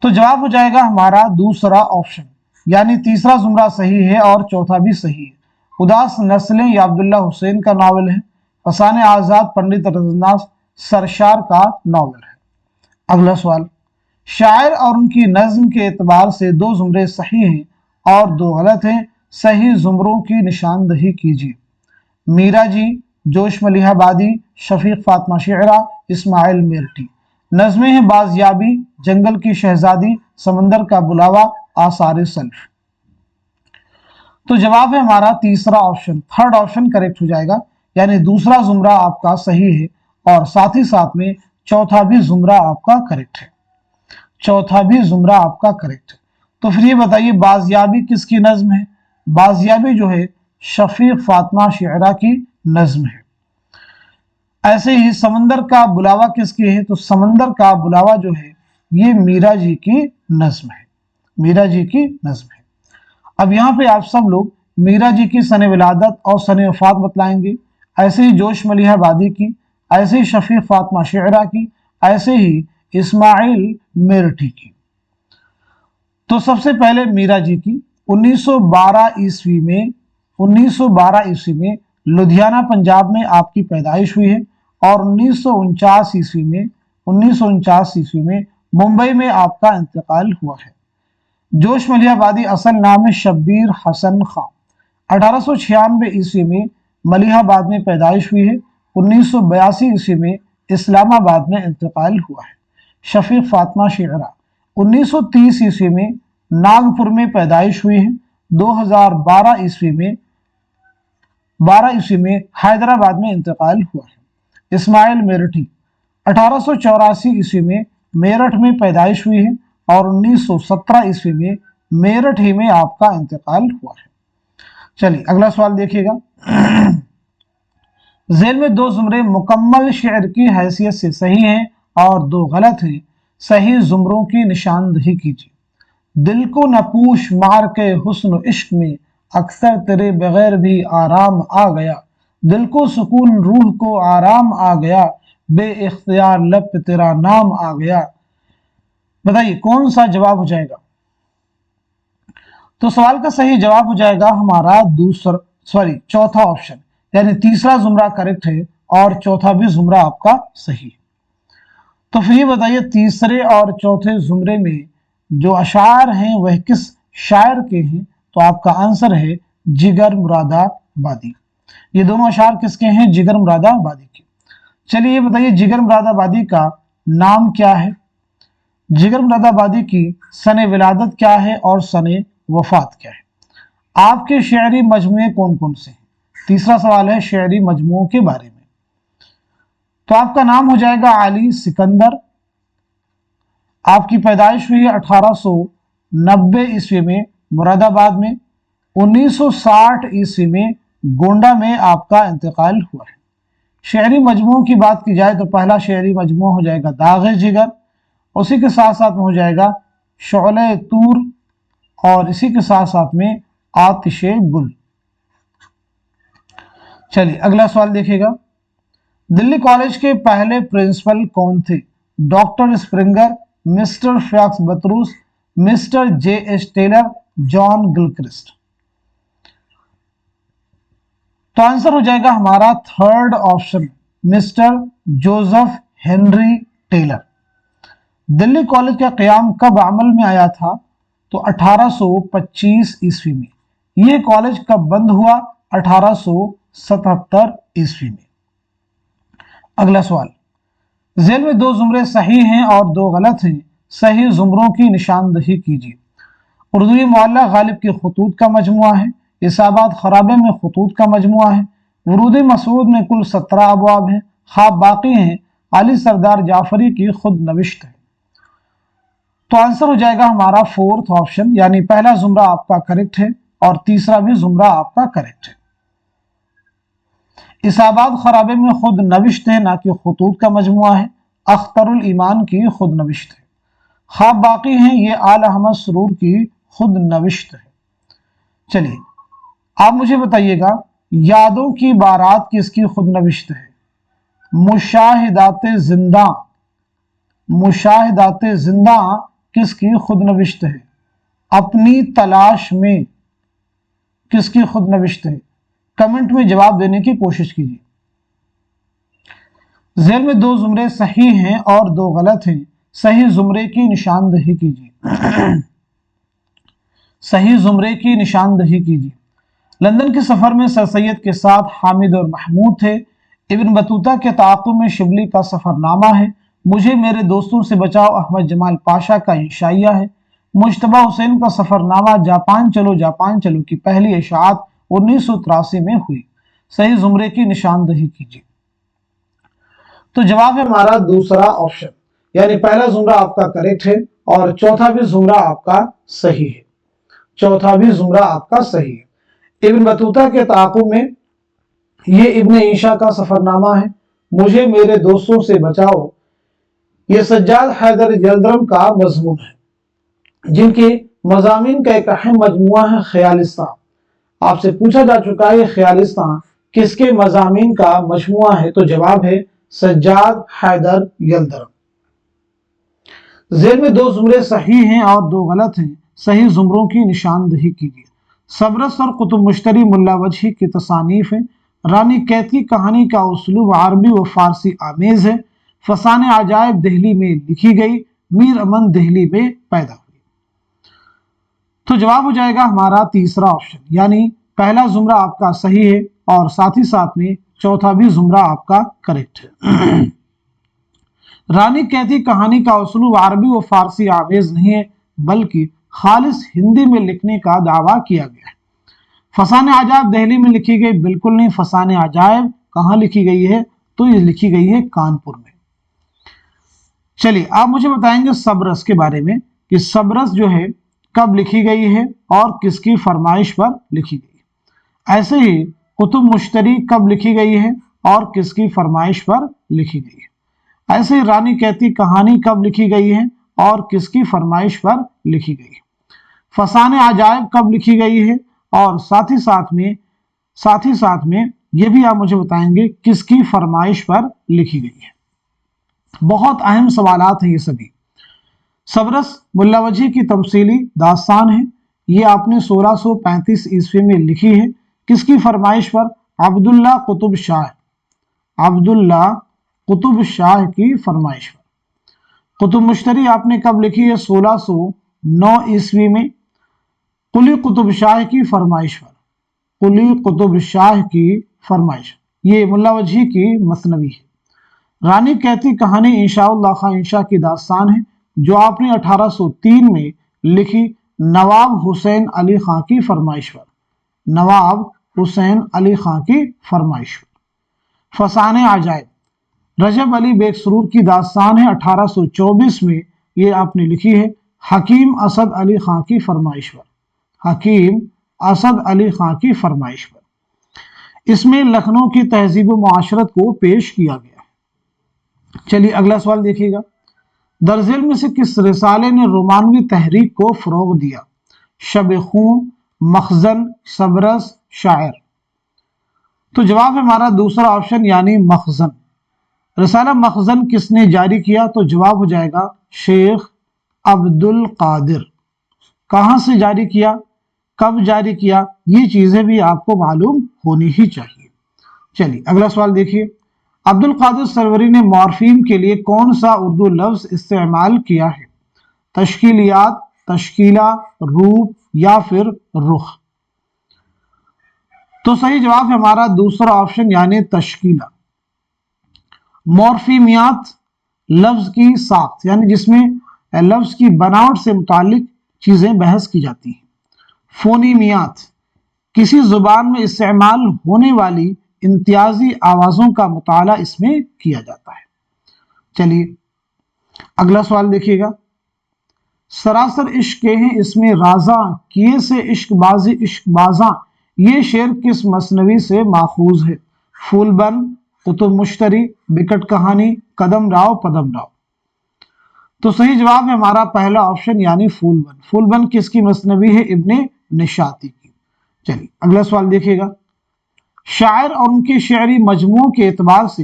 तो जवाब हो जाएगा हमारा दूसरा ऑप्शन, यानी तीसरा जुमरा सही है और चौथा भी सही है। उदास नस्लें या अब्दुल्ला हुसैन का नावल है। फसाने आज़ाद पंडित रजनास सरशार का नावल है। अगला सवाल, शायर और उनकी नज्म के एतबार से दो जुमरे सही हैं और दो गलत हैं, सही जुमरों की निशानदही कीजिए। मीरा जी, जोश मलिहाबादी, शफीक फातिमा शेरा, इस्माइल मेरठी। नज़में हैं बाजियाबी, जंगल की शहजादी, समंदर का बुलावा, आसार सल्फ। तो जवाब है हमारा तीसरा ऑप्शन, थर्ड ऑप्शन करेक्ट हो जाएगा, यानी दूसरा जुमरा आपका सही है और साथ ही साथ में चौथा भी जुमरा आपका करेक्ट है। चौथा भी जुमरा आपका करेक्ट है। तो फिर ये बताइए बाजियाबी किसकी नज्म है? बाजियाबी जो है शफीक फातिमा शेरा की नज्म है। ऐसे ही समंदर का बुलावा किसकी है? तो समंदर का बुलावा जो है ये मीरा जी की नज्म है, मीरा जी की नज्म है। अब यहाँ पे आप सब लोग मीरा जी की सने विलादत और सने वफात बतलाएंगे, ऐसे ही जोश मलिहाबादी की, ऐसे ही शफीक फातिमा शेरा की, ऐसे ही इस्माइल मेरठी की। तो सबसे पहले मीरा जी की 1912 ईस्वी में लुधियाना पंजाब में आपकी पैदाइश हुई है और 1949 ईस्वी में मुंबई में आपका इंतकाल हुआ है। जोश मलिहाबादी असल नाम है शब्बीर हसन खां। 1896 ईस्वी में मलिहाबाद में पैदाइश हुई है। 1982 ईस्वी में इस्लामाबाद में इंतकाल हुआ है। शफीक फातिमा शेरा 1930 ईस्वी में नागपुर में पैदाइश हुई है। 2012 ईस्वी में हैदराबाद में इंतकाल हुआ है। इस्माइल मेरठी 1884 ईस्वी में मेरठ में पैदाइश हुई है और 1917 ईस्वी में मेरठ ही में आपका इंतकाल हुआ है। चलिए अगला सवाल देखिएगा। ज़ेल में दो जुमरे मुकम्मल शेर की हैसियत से सही हैं और दो गलत हैं, सही जुमरों की निशानदही कीजिए। दिल को न पूछ मार के हुस्न इश्क में, अक्सर तेरे बगैर भी आराम आ गया। दिल को सुकून रूह को आराम आ गया, बे इख्तियार लब पे तेरा नाम आ गया। बताइए कौन सा जवाब हो जाएगा? तो सवाल का सही जवाब हो जाएगा हमारा चौथा ऑप्शन, यानी तीसरा जुमरा करेक्ट है और चौथा भी जुमरा आपका सही। तो फिर ये बताइए तीसरे और चौथे जुमरे में जो अशार हैं वह किस शायर के हैं? तो आपका आंसर है जिगर मुरादाबादी। ये दोनों अशार किसके हैं? जिगर मुरादाबादी के। चलिए ये बताइए जिगर मुरादाबादी का नाम क्या है? जिगर मुरादाबादी की सने विलादत क्या है और सने वफात क्या है? आपके शेरी मजमुए कौन कौन से हैं? तीसरा सवाल है शेरी मजमुओं के बारे में। तो आपका नाम हो जाएगा अली सिकंदर। आपकी पैदाइश हुई है 1890 ईस्वी में मुरादाबाद में। 1960 ईस्वी में गोंडा में आपका इंतकाल हुआ है। शेरी मजमुओं की बात की जाए तो पहला शेरी मजमू हो जाएगा दाग़ जिगर, उसी के साथ साथ में हो जाएगा शोले तूर और इसी के साथ साथ में आतिशे गुल। चलिए अगला सवाल देखिएगा। दिल्ली कॉलेज के पहले प्रिंसिपल कौन थे? डॉक्टर स्प्रिंगर, मिस्टर फैक्स बतरूस, mister J.S. Taylor, John Gilchrist. तो आंसर हो जाएगा हमारा third option, mister Joseph Henry Taylor. Delhi college का क़याम कब अमल में आया था? तो 1825 ईस्वी में। यह कॉलेज कब बंद हुआ? 1877 ईस्वी में। अगला सवाल, ज़ेल में दो जुमरे सही हैं और दो गलत हैं, सही जुमरों की निशानदही कीजिए। उर्दू मुअल्ला गालिब के खुतूत का मजमुआ है। इसाबात खराबे में खुतूत का मजमुआ है। वरूद मसूद में कुल 17 अबवाब हैं। ख्वाब बाकी हैं अली सरदार जाफरी की खुद नविश्त है। तो आंसर हो जाएगा हमारा फोर्थ ऑप्शन, यानी पहला जुमरा आपका करेक्ट है और तीसरा भी जुमरा आपका करेक्ट है। इसाबाद खराबे में खुद नविश्त है, ना कि खुतूत का मजमुआ है। अख्तरुल ईमान की खुद नविश्त है। ख्वाब बाकी हैं, ये आल अहमद सुरूर की खुद नविश्त है। चलिए आप मुझे बताइएगा, यादों की बारात किसकी खुद नविश्त है? मुशाहिदाते जिंदा, मुशाहिदाते जिंदा किसकी खुद नविश्त है? अपनी तलाश में किसकी खुद नविश्त है? कमेंट में जवाब देने की कोशिश कीजिए। ज़ेल में 2 जुमरे सही हैं और 2 गलत हैं। सही जुमरे की निशानदही कीजिए। सही जुमरे की निशानदही कीजिए। लंदन के सफर में सर सैयद के साथ हामिद और महमूद थे। इब्न बतूता के ताक़ुब में शिबली का सफरनामा है। मुझे मेरे दोस्तों से बचाओ अहमद जमाल पाशा का इंशाइया है। मुश्तबा हुसैन का सफरनामा जापान चलो की पहली इशाअत 1983 में हुई। सही जुमरे की निशानदही कीजिए। तो जवाब है हमारा दूसरा ऑप्शन, यानी पहला जुमरा आपका करेक्ट है और चौथा भी जुमरा आपका सही है। चौथा भी जुमरा आपका सही है। इब्न बतूता के ताक़ुब में ये इब्न ईशा का सफरनामा है। मुझे मेरे दोस्तों से बचाओ, ये सज्जाद हैदर यल्दरम का मजमून है, जिनके मज़ामीन का एक अहम मजमुआ है ख्यालिस्तान। आपसे पूछा जा चुका है ख्यालिस्तान किसके मज़ामीन का मजमुआ है? तो जवाब है सज्जाद हैदर यल्दरम। ज़ेल में 2 जुमरे सही हैं और 2 गलत हैं। सही जुमरों की निशानदही कीजिए। सबरस और कुतुब मुश्तरी मुल्ला वजही की तसानीफ है। रानी कैद की कहानी का उसलूब अरबी व फारसी आमेज है। फसाने अजायब दिल्ली में लिखी गई। मीर अमन दिल्ली में पैदा हुई। तो जवाब हो जाएगा हमारा तीसरा ऑप्शन, यानी पहला जुमरा आपका सही है और साथ ही साथ में चौथा भी जुमरा आपका करेक्ट है। रानी कैदी कहानी का उसलूब अरबी व फारसी आमेज नहीं है, बल्कि खालिस हिंदी में लिखने का दावा किया गया है। फसाने अजायब दिल्ली में लिखी गई, बिल्कुल नहीं। फसाने अजायब कहाँ लिखी गई है? तो ये लिखी गई है कानपुर में। चलिए आप मुझे बताएंगे सबरस के बारे में कि सबरस जो है कब लिखी गई है और किसकी फरमाइश पर लिखी गई। ऐसे ही कुतुब मुश्तरी कब लिखी गई है और किसकी फरमाइश पर लिखी गई है। ऐसे ही रानी कैदी कहानी कब लिखी गई है और किसकी फरमाइश पर लिखी गई है। फसाने अजायब कब लिखी गई है और साथ ही साथ में ये भी आप मुझे बताएंगे किसकी फरमाइश पर लिखी गई है। बहुत अहम सवालात हैं ये सभी। सबरस मुल्ला वजही की तमसीली दास्तान है। ये आपने 1635 ईस्वी में लिखी है। किसकी फरमाइश पर? अब्दुल्ला कुतुब शाह। अब्दुल्ला कुतुब शाह की फरमाइश पर। कुतुब मुश्तरी आपने कब लिखी है? 1609 ईस्वी में। कुली कुतुब शाह की फरमाइश पर। कुली कुतुब शाह की फरमाइश, ये मुल्ला वजही की मसनवी है। रानी कैदी कहानी इंशाउल्लाह खां इंशा की दास्तान है, जो आपने 1803 में लिखी नवाब हुसैन अली खां की फरमाइश पर। नवाब हुसैन अली खां की फरमाइश पर। फसाने अजायब रजब अली बेग सुरूर की दास्तान है, 1824 में ये आपने लिखी है हकीम असद अली खां की फरमाइश पर। हकीम असद अली खां की फरमाइश पर। इसमें लखनऊ की तहजीब व मुआशरत को पेश किया गया। चलिए अगला सवाल देखिएगा। दरजेल में से किस रिसाले ने रोमानवी तहरीक को फरोग दिया? शब खून, मखजन, सबरस, शायर। तो जवाब है हमारा दूसरा ऑप्शन, यानी मखजन। रिसाला मखजन किसने जारी किया? तो जवाब हो जाएगा शेख अब्दुल कादिर। कहां से जारी किया, कब जारी किया, ये चीजें भी आपको मालूम होनी ही चाहिए। चलिए अगला सवाल देखिए। अब्दुल कादिर सरवरी ने मॉर्फीम के लिए कौन सा उर्दू लफ्ज इस्तेमाल किया है? तश्कीलियात, तश्कीला, रूप या फिर रुख। तो सही जवाब है हमारा दूसरा ऑप्शन, यानी तश्कीला। मॉर्फीमियात लफ्ज की साख्त, यानी जिसमें लफ्ज की बनावट से मुतालिक चीजें बहस की जाती हैं। फोनीमियात किसी जुबान में इस्तेमाल होने वाली इम्तियाजी आवाजों का मुताला इसमें किया जाता है। चलिए अगला सवाल देखिएगा। सरासर इश्क के हैं इसमें राजा, किए से इश्क बाजी इश्क बाजा, ये शेर किस मसनवी से माखूज है? फूलबन, कुतुब मुश्तरी, बिकट कहानी, कदम राव, पदम राव। तो सही जवाब है हमारा पहला ऑप्शन यानी फूलबन। फूलबन किसकी मसनवी है? इब्ने निशाती की। चलिए अगला सवाल देखिएगा। शायर और उनके शायरी मजमू के एतबार से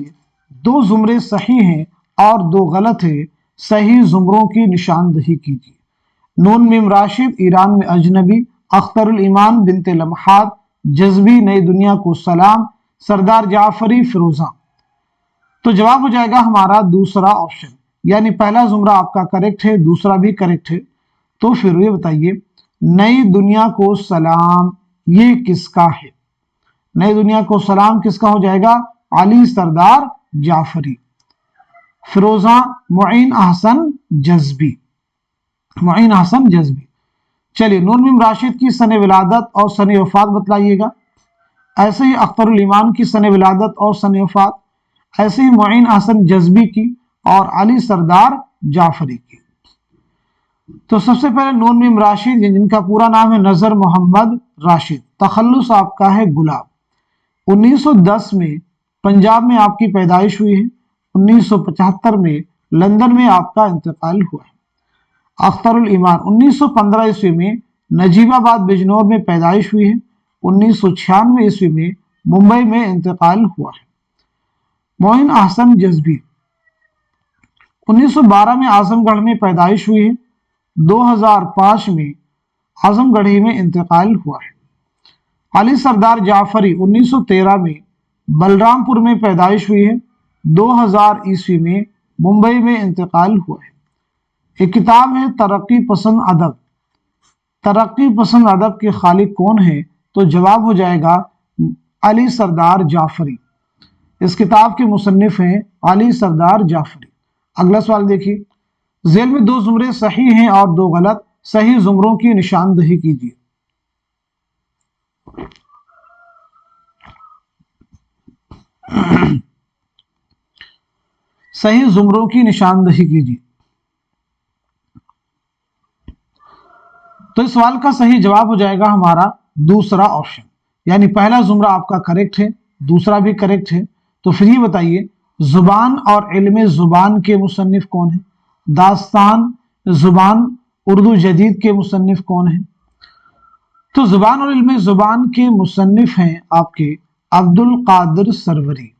दो जुमरे सही हैं और दो गलत है, सही जुमरों की निशानदही कीजिए। नून मीम राशिद, ईरान में अजनबी, अख्तरुल ईमान, बिनते लम्हात, जज्बी, नई दुनिया को सलाम, सरदार जाफरी, फिरोजा। तो जवाब हो जाएगा हमारा दूसरा ऑप्शन, यानी पहला जुमरा आपका करेक्ट है, दूसरा भी करेक्ट है। तो फिर ये बताइए, नई दुनिया को सलाम ये किसका है? नई दुनिया को सलाम किसका हो जाएगा? अली सरदार जाफरी। फिरोजा, मुईन अहसन जज्बी, मुईन अहसन जज्बी। चलिए नून मीम राशिद की सने विलादत और सने वफात बतलाइएगा। ऐसे ही अख्तरुल ईमान की सने विलादत और सने वफात, ऐसे ही मुईन अहसन जज्बी की और अली सरदार जाफरी की। तो सबसे पहले नून मीम राशिद, जिनका पूरा नाम है नजर मोहम्मद राशिद, तखल्लुस आपका है गुलाब। 1910 में पंजाब में आपकी पैदाइश हुई है। 1975 में लंदन में आपका इंतकाल हुआ है। अख्तरुल ईमान 1915 ईस्वी में नजीबाबाद बिजनौर में पैदाइश हुई है। 1996 ईस्वी में मुंबई में इंतकाल हुआ है। मोइन अहसन जज्बी 1912 में आजमगढ़ में पैदाइश हुई है। 2005 में आजमगढ़ ही में इंतकाल हुआ है। अली सरदार जाफरी 1913 में बलरामपुर में पैदाइश हुई है। 2000 ईस्वी में मुंबई में इंतकाल हुआ है। एक किताब है तरक्की पसंद अदब। तरक्की पसंद अदब के खालिक कौन है? तो जवाब हो जाएगा अली सरदार जाफरी। इस किताब के मुसन्निफ हैं अली सरदार जाफरी। अगला सवाल देखिए, जेल में दो जुमरे सही हैं और दो गलत, सही जुमरों की निशानदही कीजिए। सही जुमरों की निशानदही कीजिए। तो इस सवाल का सही जवाब हो जाएगा हमारा दूसरा ऑप्शन, यानी पहला जुमरा आपका करेक्ट है, दूसरा भी करेक्ट है। तो फिर ये बताइए, जुबान और इल्म जुबान के मुसन्निफ कौन है? दास्तान जुबान उर्दू जदीद के मुसन्निफ कौन है? तो जुबान और इल्म जुबान के मुसन्निफ हैं आपके अब्दुल कादिर सरवरी।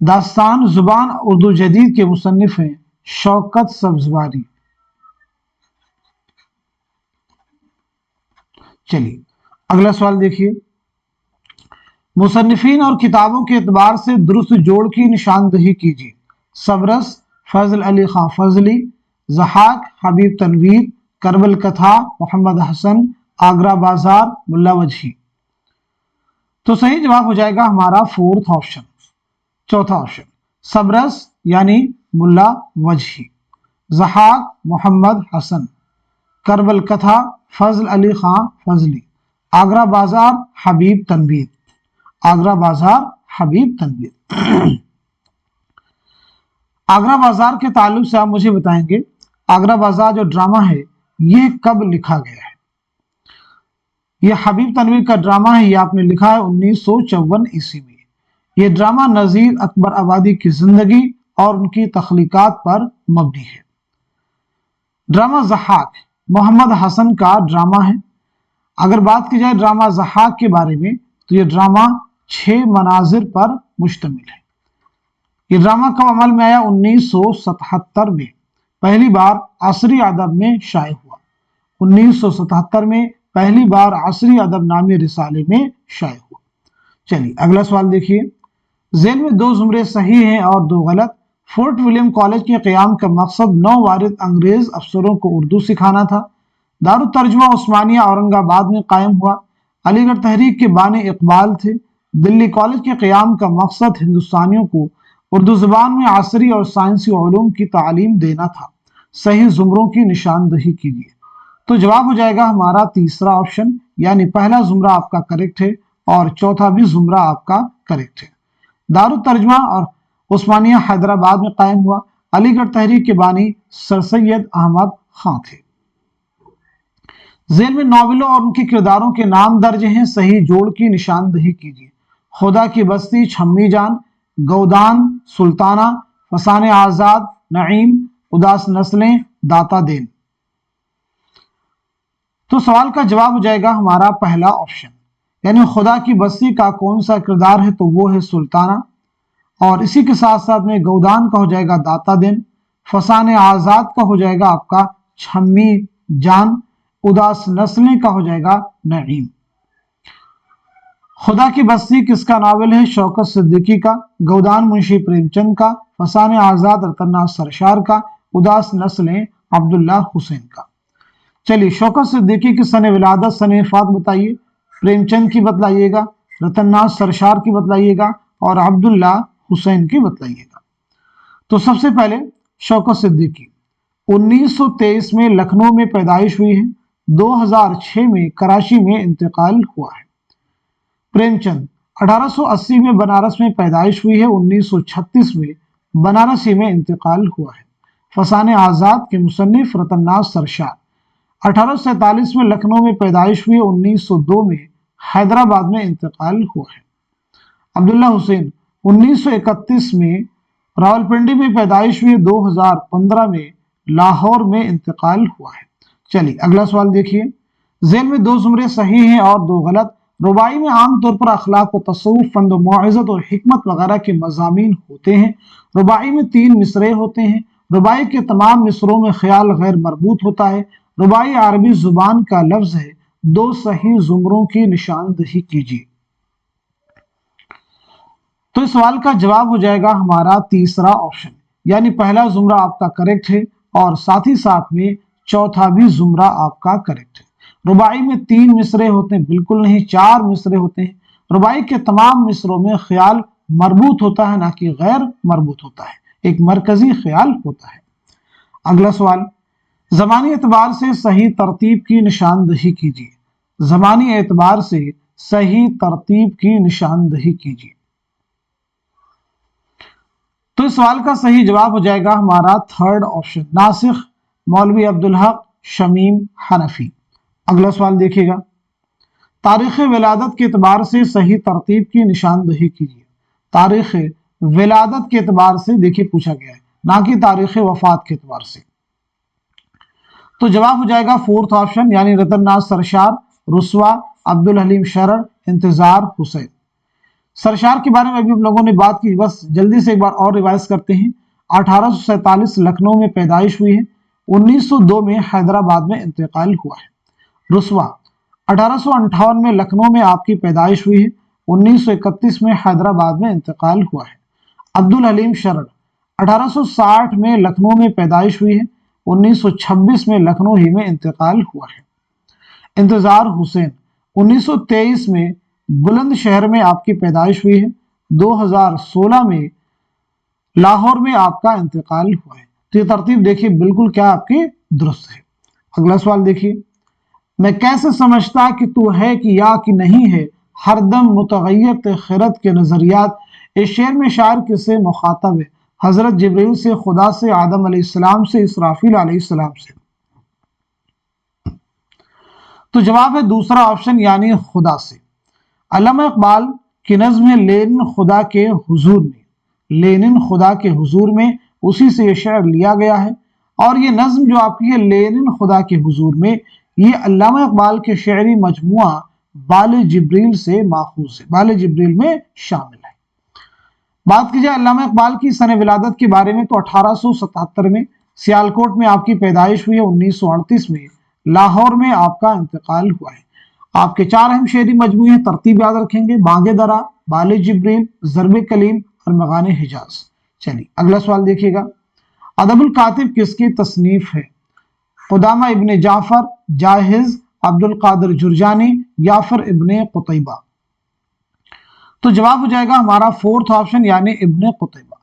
दास्तान जुबान उर्दू जदीद के मुसन्निफ हैं शौकत सब्जवारी। चलिए अगला सवाल देखिए, मुसन्निफीन और किताबों के एतबार से दुरुस्त जोड़ की निशानदही कीजिए। सबरस फजल अली खां फजली, ज़हाक हबीब तनवीर, करबल कथा मोहम्मद हसन, आगरा बाजार मुल्ला वजही। तो सही जवाब हो जाएगा हमारा फोर्थ ऑप्शन, चौथा ऑप्शन, सबरस यानी मुल्ला वजही, ज़हाक मोहम्मद हसन, करबल कथा फजल अली खां फजली, आगरा बाजार हबीब तनवीर, आगरा बाजार हबीब तनवीर। आगरा बाजार के ताल्लुक से आप मुझे बताएंगे, आगरा बाजार जो ड्रामा है ये कब लिखा गया है? ये हबीब तनवीर का ड्रामा है, ये आपने लिखा है 1954 ईस्वी में। ये ड्रामा नजीर अकबर आबादी की जिंदगी और उनकी तख्लीकात पर मबनी है। ड्रामा ज़हाक मोहम्मद हसन का ड्रामा है। अगर बात की जाए ड्रामा ज़हाक के बारे में, तो ये ड्रामा 6 मनाजिर पर मुश्तमिल है। ये ड्रामा कब अमल में आया? 1977 में पहली बार असरी अदब में शाये हुआ। 1977 में पहली बार असरी अदब नामी रिसाले में शाये हुआ। चलिए अगला सवाल देखिए, जेल में दो जुमरे सही हैं और दो गलत। फोर्ट विलियम कॉलेज के क़याम का मकसद नौवारिद अंग्रेज अफसरों को उर्दू सिखाना था। दारुल तर्जुमा उस्मानिया औरंगाबाद में कायम हुआ। अलीगढ़ तहरीक के बानी इकबाल थे। दिल्ली कॉलेज के क़याम का मकसद हिंदुस्तानियों को उर्दू ज़ुबान में असरी और साइंसी उलूम की तालीम देना था। सही जुमरों की निशानदही कीजिए। तो जवाब हो जाएगा हमारा तीसरा ऑप्शन, यानी पहला जुमरा आपका करेक्ट है और चौथा भी जुमरा आपका करेक्ट है। दारुल तर्जुमा और उस्मानिया हैदराबाद में कायम हुआ। علی گڑھ تحریک کے بانی سر سید احمد خان تھے۔ ذیل میں ناولوں اور ان کے کرداروں کے نام درج ہیں، صحیح جوڑ کی نشاندہی کیجیے۔ خدا کی بستی، چھمی جان، گودان، سلطانہ، فسان آزاد، نعیم، اداس نسلیں، داتا دین۔ تو سوال کا جواب ہو جائے گا ہمارا پہلا آپشن، یعنی خدا کی بستی کا کون سا کردار ہے، تو وہ ہے سلطانہ، اور اسی کے ساتھ ساتھ میں گودان کا ہو جائے گا داتا دین، فسان آزاد کا ہو جائے گا آپ کا چھمی جان، اداس نسلیں کا ہو جائے گا نعیم۔ خدا کی بستی کس کا ناول ہے؟ شوکت صدیقی کا۔ گودان منشی پریم چند کا۔ فسان آزاد رتن ناتھ سرشار کا۔ اداس نسلیں عبداللہ حسین کا۔ چلیے، شوکت صدیقی کی سن ولادت سن وفات بتائیے، پریم چند کی بتلائیے گا، رتن ناتھ سرشار کی بتلائیے گا، اور عبداللہ حسین کی بتلائیے گا۔ تو سب سے پہلے شوکت صدیقی 1923 میں لکھنؤ میں پیدائش ہوئی ہے، 2006 میں کراچی میں انتقال ہوا ہے۔ پریم چند 1880 میں بنارس میں پیدائش ہوئی ہے، 1936 میں بنارسی میں انتقال ہوا ہے۔ فسان آزاد کے مصنف رتن ناتھ سرشار 1847 میں لکھنؤ میں پیدائش ہوئی، 1902 میں حیدرآباد میں انتقال ہوا ہے۔ عبداللہ حسین 1931 میں راولپنڈی میں پیدائش ہوئی، 2015 میں لاہور میں انتقال ہوا ہے۔ چلیے اگلا سوال دیکھیے، ذیل میں 2 زمرے صحیح ہیں اور 2 غلط۔ رباعی میں عام طور پر اخلاق و تصوف، فن و موعظت اور حکمت وغیرہ کے مضامین ہوتے ہیں۔ رباعی میں 3 مصرعے ہوتے ہیں۔ رباعی کے تمام مصرعوں میں خیال غیر مربوط ہوتا ہے۔ رباعی عربی زبان کا لفظ ہے۔ 2 صحیح زمروں کی نشاندہی کیجیے۔ تو اس سوال کا جواب ہو جائے گا ہمارا تیسرا آپشن، یعنی پہلا زمرہ آپ کا کریکٹ ہے اور ساتھ ہی ساتھ میں چوتھا بھی زمرہ آپ کا کریکٹ ہے۔ رباعی میں 3 مصرعے ہوتے ہیں، بالکل نہیں، 4 مصرعے ہوتے ہیں۔ رباعی کے تمام مصرعوں میں خیال مربوط ہوتا ہے، نہ کہ غیر مربوط ہوتا ہے، ایک مرکزی خیال ہوتا ہے۔ اگلا سوال، زمانی اعتبار سے صحیح ترتیب کی نشاندہی کیجیے۔ زمانی اعتبار سے صحیح ترتیب کی نشاندہی کیجیے۔ تو اس سوال کا صحیح جواب ہو جائے گا ہمارا 3rd آپشن، ناسخ مولوی عبدالحق شمیم حنفی۔ اگلا سوال دیکھیے گا، تاریخ ولادت کے اعتبار سے صحیح ترتیب کی نشاندہی کیجیے۔ تاریخ ولادت کے اعتبار سے دیکھیے پوچھا گیا ہے، نہ کہ تاریخ وفات کے اعتبار سے۔ تو جواب ہو جائے گا 4th آپشن، یعنی رتن ناتھ سرشار، رسوا، عبدالحلیم شرر، انتظار حسین۔ سرشار کے بارے میں ابھی ہم لوگوں نے بات کی، بس جلدی سے ایک بار اور ریوائز کرتے ہیں۔ 1847 لکھنؤ میں پیدائش ہوئی ہے، 1902 میں حیدرآباد میں انتقال ہوا ہے۔ رسوا 1858 میں لکھنؤ میں آپ کی پیدائش ہوئی ہے، 1931 میں حیدرآباد میں انتقال ہوا ہے۔ عبدالحلیم شرر 1860 میں لکھنؤ میں پیدائش ہوئی ہے، 1926 میں لکھنؤ ہی میں انتقال ہوا ہے۔ انتظار حسین 1923 میں بلند شہر میں آپ کی پیدائش ہوئی ہے، 2016 میں لاہور میں آپ کا انتقال ہوا ہے۔ تو یہ ترتیب دیکھیے بالکل کیا آپ کی درست ہے۔ اگلا سوال دیکھیے، میں کیسے سمجھتا کہ تو ہے کہ یا کہ نہیں ہے، ہر دم متغیر خرد کے نظریات۔ اس شعر میں شاعر کس سے مخاطب ہے؟ حضرت جبریل سے، خدا سے، آدم علیہ السلام سے، اسرافیل علیہ السلام سے۔ تو جواب ہے دوسرا آپشن، یعنی خدا سے۔ علامہ اقبال کی نظم ہے لینن خدا کے حضور میں، لینن خدا کے حضور میں، اسی سے یہ شعر لیا گیا ہے۔ اور یہ نظم جو آپ کی ہے لینن خدا کے حضور میں، یہ علامہ اقبال کے شعری مجموعہ بال جبریل سے ماخوذ ہے، بال جبریل میں شامل ہے۔ بات کی جائے علامہ اقبال کی سن ولادت کے بارے میں تو 1877 میں سیالکوٹ میں آپ کی پیدائش ہوئی ہے، 1938 میں لاہور میں آپ کا انتقال ہوا ہے۔ آپ کے 4 اہم شعری مجموعے ہیں، ترتیب یاد رکھیں گے، بانگ درا، بال جبریل، ضرب کلیم اور مغان حجاز۔ چلیے اگلا سوال دیکھیے گا، ادب الکاتب کس کی تصنیف ہے؟ قدامہ ابن جعفر، جاحظ، عبد القادر جرجانی، یافر ابن قتیبہ۔ تو جواب ہو جائے گا ہمارا 4th آپشن، یعنی ابن قتیبہ۔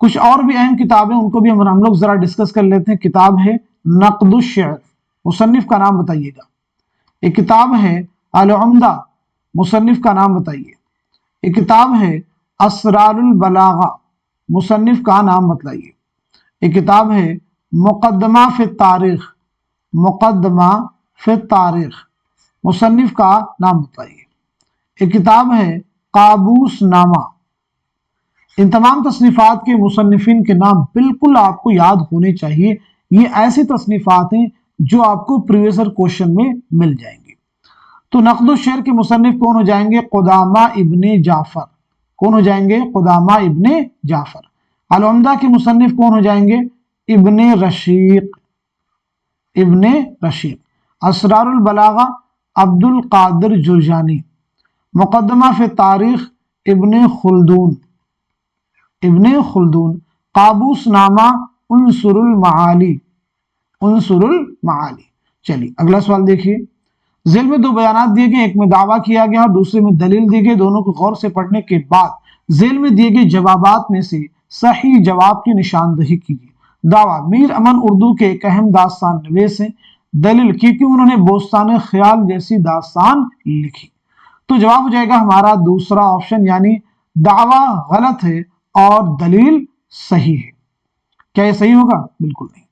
کچھ اور بھی اہم کتابیں ان کو بھی ہم لوگ ذرا ڈسکس کر لیتے ہیں۔ کتاب ہے نقد الشعر، مصنف کا نام بتائیے گا۔ ایک کتاب ہے العمدہ، مصنف کا نام بتائیے۔ ایک کتاب ہے اسرار البلاغہ، مصنف کا نام بتلائیے۔ एक किताब है मुकदमा फी तारीख, मुकदमा फी तारीख, मुसन्निफ का नाम बताइए। एक किताब है काबूस नामा। इन तमाम तसनीफात के मुसन्निफिन के नाम बिल्कुल आपको याद होने चाहिए। ये ऐसी तसनीफात हैं जो आपको प्रीवियस ईयर क्वेश्चन में मिल जाएंगी। तो नक़्द शेर के मुसन्निफ कौन हो जाएंगे? क़ुदामा इब्ने जाफर। कौन हो जाएंगे? क़ुदामा इब्ने जाफर। अल-उम्दा के मुसन्निफ कौन हो जाएंगे? इब्ने रशीक, इब्ने रशीक। असरारुल बलागा अब्दुल कादिर जुरजानी। मुकदमा फी तारीख इब्ने खुल्दून, इब्ने खुल्दून। काबूस नामा उनसुरुल माली, उनसुरुल माली। चलिए अगला सवाल देखिए। ज़ेल में दो बयानात दिए गए, एक में दावा किया गया और दूसरे में दलील दी गई। दोनों को गौर से पढ़ने के बाद ज़ेल में दिए गए जवाबात में से सही जवाब की निशानदही कीजिए। दावा, मीर अमन उर्दू के एक अहम दास्तान नवीस हैं। दलील, क्योंकि उन्होंने बोस्तान ख्याल जैसी दास्तान लिखी। तो जवाब हो जाएगा हमारा दूसरा ऑप्शन, यानी दावा गलत है और दलील सही है। क्या ये सही होगा? बिल्कुल नहीं।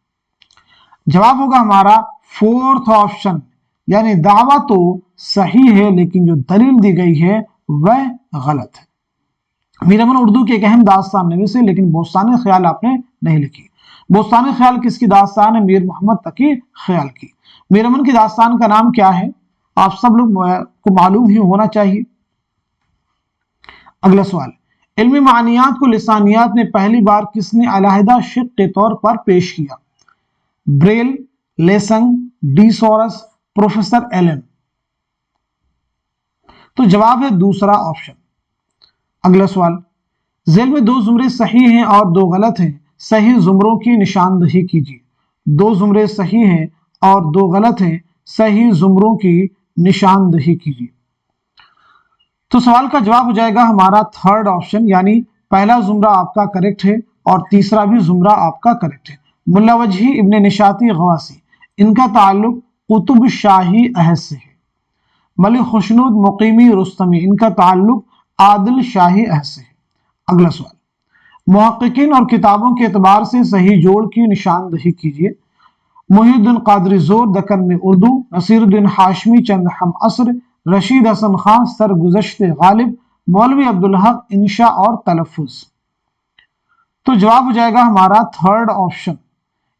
जवाब होगा हमारा फोर्थ ऑप्शन, यानी दावा तो सही है लेकिन जो दलील दी गई है वह गलत है। मीर अमन उर्दू की एक अहम दास्तान नवीस है, लेकिन बोस्तान ख्याल आपने नहीं लिखी। बोस्तान ख्याल किसकी दास्तान है? मीर मोहम्मद तकी ख्याल की। मीर अमन की दास्तान का नाम क्या है? आप सब लोग को मालूम ही होना चाहिए। अगला सवाल, इल्मी मानियात को लिसानियात में पहली बार किसने अलहदा शिक के तौर पर पेश किया? ब्रेल, लेसंग, डी सोरस, प्रोफेसर एलन। तो जवाब है दूसरा ऑप्शन। अगला सवाल, ज़ेल में दो जुमरे सही हैं और दो गलत हैं, सही जुमरों की निशानदही कीजिए। दो जुमरे सही हैं और दो गलत हैं, सही जुमरों की निशानदही कीजिए। तो सवाल का जवाब हो जाएगा हमारा थर्ड ऑप्शन, यानी पहला जुमरा आपका करेक्ट है और तीसरा भी जुमरा आपका करेक्ट है। मुल्ला वजही इब्ने निशाती गवासी, इनका ताल्लुक कुतुब शाही अहद से है। मलिक खुशनुद मुकीमी रुस्तमी, इनका ताल्लुक आदिल शाही अहद से है। अगला सवाल, मुहक्किकीन और किताबों के एतबार से सही जोड़ की निशानदही कीजिए। मुहीउद्दीन कादरी ज़ोर दक्कन में उर्दू, नसीरुद्दीन हाशमी चंद हम असर, रशीद हसन खान सरगुज़श्ते गालिब, मौलवी अब्दुल हक इंशा और तलफ़ुज़। तो जवाब हो जाएगा हमारा थर्ड ऑप्शन,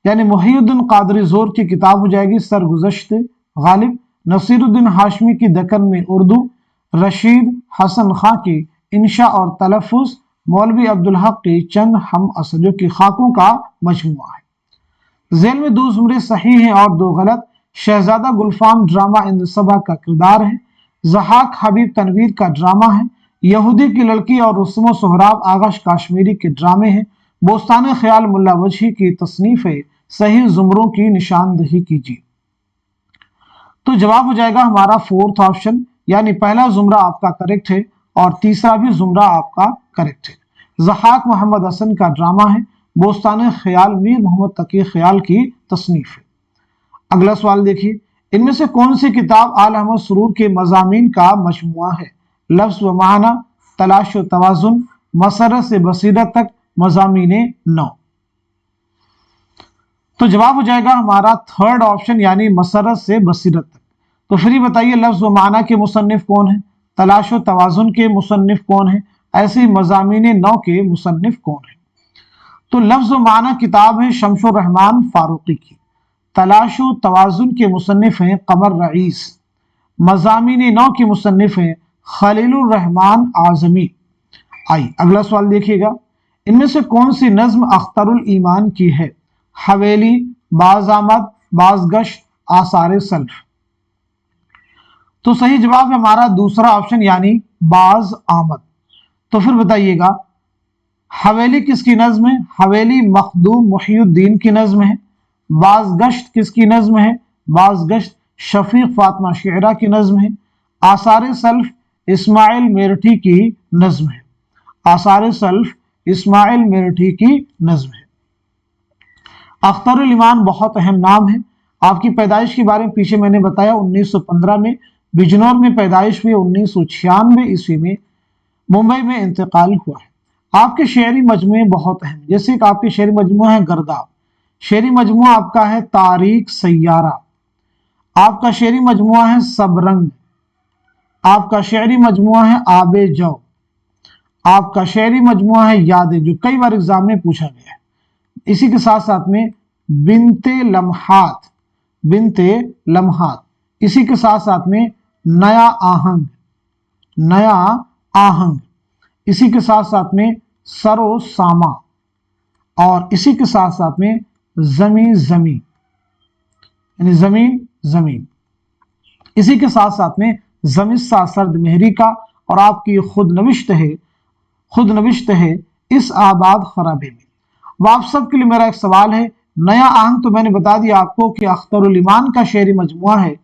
यानी मुहीउद्दीन कादरी ज़ोर की किताब हो जाएगी सरगुज़श्ते गालिब, नसीरुद्दीन हाशमी की दक्कन में उर्दू, रशीद हसन खां की इंशा और तलफ़ुज़, मौलवी अब्दुल हक की चंद हम असर, जो कि खाकों का मजमुआ है। ज़ेल में दो जुमरे सही हैं और दो गलत। शहजादा गुलफाम ड्रामा इंद सबा का किरदार है। ज़हाक हबीब तनवीर का ड्रामा है। यहूदी की लड़की और रुस्तम सोहराब आगश काश्मीरी के ड्रामे हैं। बोस्तान ख्याल मुल्ला वजही की तसनीफ है। सही जुमरों की निशानदही कीजिए। तो जवाब हो जाएगा हमारा फोर्थ ऑप्शन, यानी पहला जुमरा आपका करेक्ट है और तीसरा भी जुमरा आपका करेक्ट है। ज़हाक मोहम्मद हसन का ड्रामा है। बोस्तान ख्याल मीर मोहम्मद तकी ख्याल की तसनीफ है। अगला सवाल देखिए, इनमें से कौन सी किताब आल अहमद सुरूर के मज़ामीन का मजमुआ है? लफ्ज़ व माना, तलाश व तवाज़ुन, मसरत से बसीरत तक, मज़ामीने नौ। तो जवाब हो जाएगा हमारा थर्ड ऑप्शन, यानी मसरत से बसीरत तक। तो फिर बताइए लफ्ज़ व माना के मुसन्निफ कौन है? तलाश व तवाज़ुन के मुसन्निफ कौन है? ऐसे ही मज़ामीने नौ के मुसन्निफ कौन है? तो लफ्ज़ व माना किताब है शमशुर रहमान फारूकी की। तलाश व तवाज़ुन के मुसन्निफ हैं कमर रईस। मज़ामीने नौ के मुसन्निफ हैं खलीलुर रहमान आज़मी। आई अगला सवाल देखिएगा, इनमें से कौन सी नज्म अख्तरुल ईमान की है? हवेली, बाज़ आमद, बाज़गश्त, आसार सल्फ। तो सही जवाब है हमारा दूसरा ऑप्शन, यानी बाज़ आमद। तो फिर बताइएगा हवेली किसकी नज्म है? हवेली मखदूम मुहीउद्दीन की नज्म है। बाज़गश्त किसकी नज्म है? बाज़गश्त शफीक फातिमा शियरा की नज्म है। आसार सल्फ इस्माइल मेरठी की नज्म है। आसार सल्फ इस्माइल मेरठी की नज्म है। अख्तरुल ईमान बहुत अहम नाम है। आपकी पैदाइश के बारे में पीछे मैंने बताया, 1915 में बिजनौर में पैदाइश हुई, 1996 ईस्वी में मुंबई में इंतकाल हुआ है। आपके शेरी मजमूए बहुत अहम, जैसे कि आपके शेरी मजमूआ है गर्दाब, शेरी मजमूआ आपका है तारीख सैयारा, आपका शेरी मजमूआ है सबरंग, आपका शेरी मजमूआ है आबे जो, आपका शेरी मजमूआ है यादें, जो कई बार एग्जाम में पूछा गया है। इसी के साथ साथ में बिनते लम्हात, बिनते लम्हात, इसी के साथ साथ में नया आहंग, नया आहंग, इसी के साथ साथ में सरो सामा, और इसी के साथ साथ में जमी जमी, यानी जमीन जमीन, इसी के साथ साथ में जमिस्सा सर्द मेहरी का, और आपकी खुद नविश्त है इस आबाद खराबे में। अब आप सबके लिए मेरा एक सवाल है, नया आहंग तो मैंने बता दिया आपको कि अख्तरुल ईमान का शेरी मजमुआ है,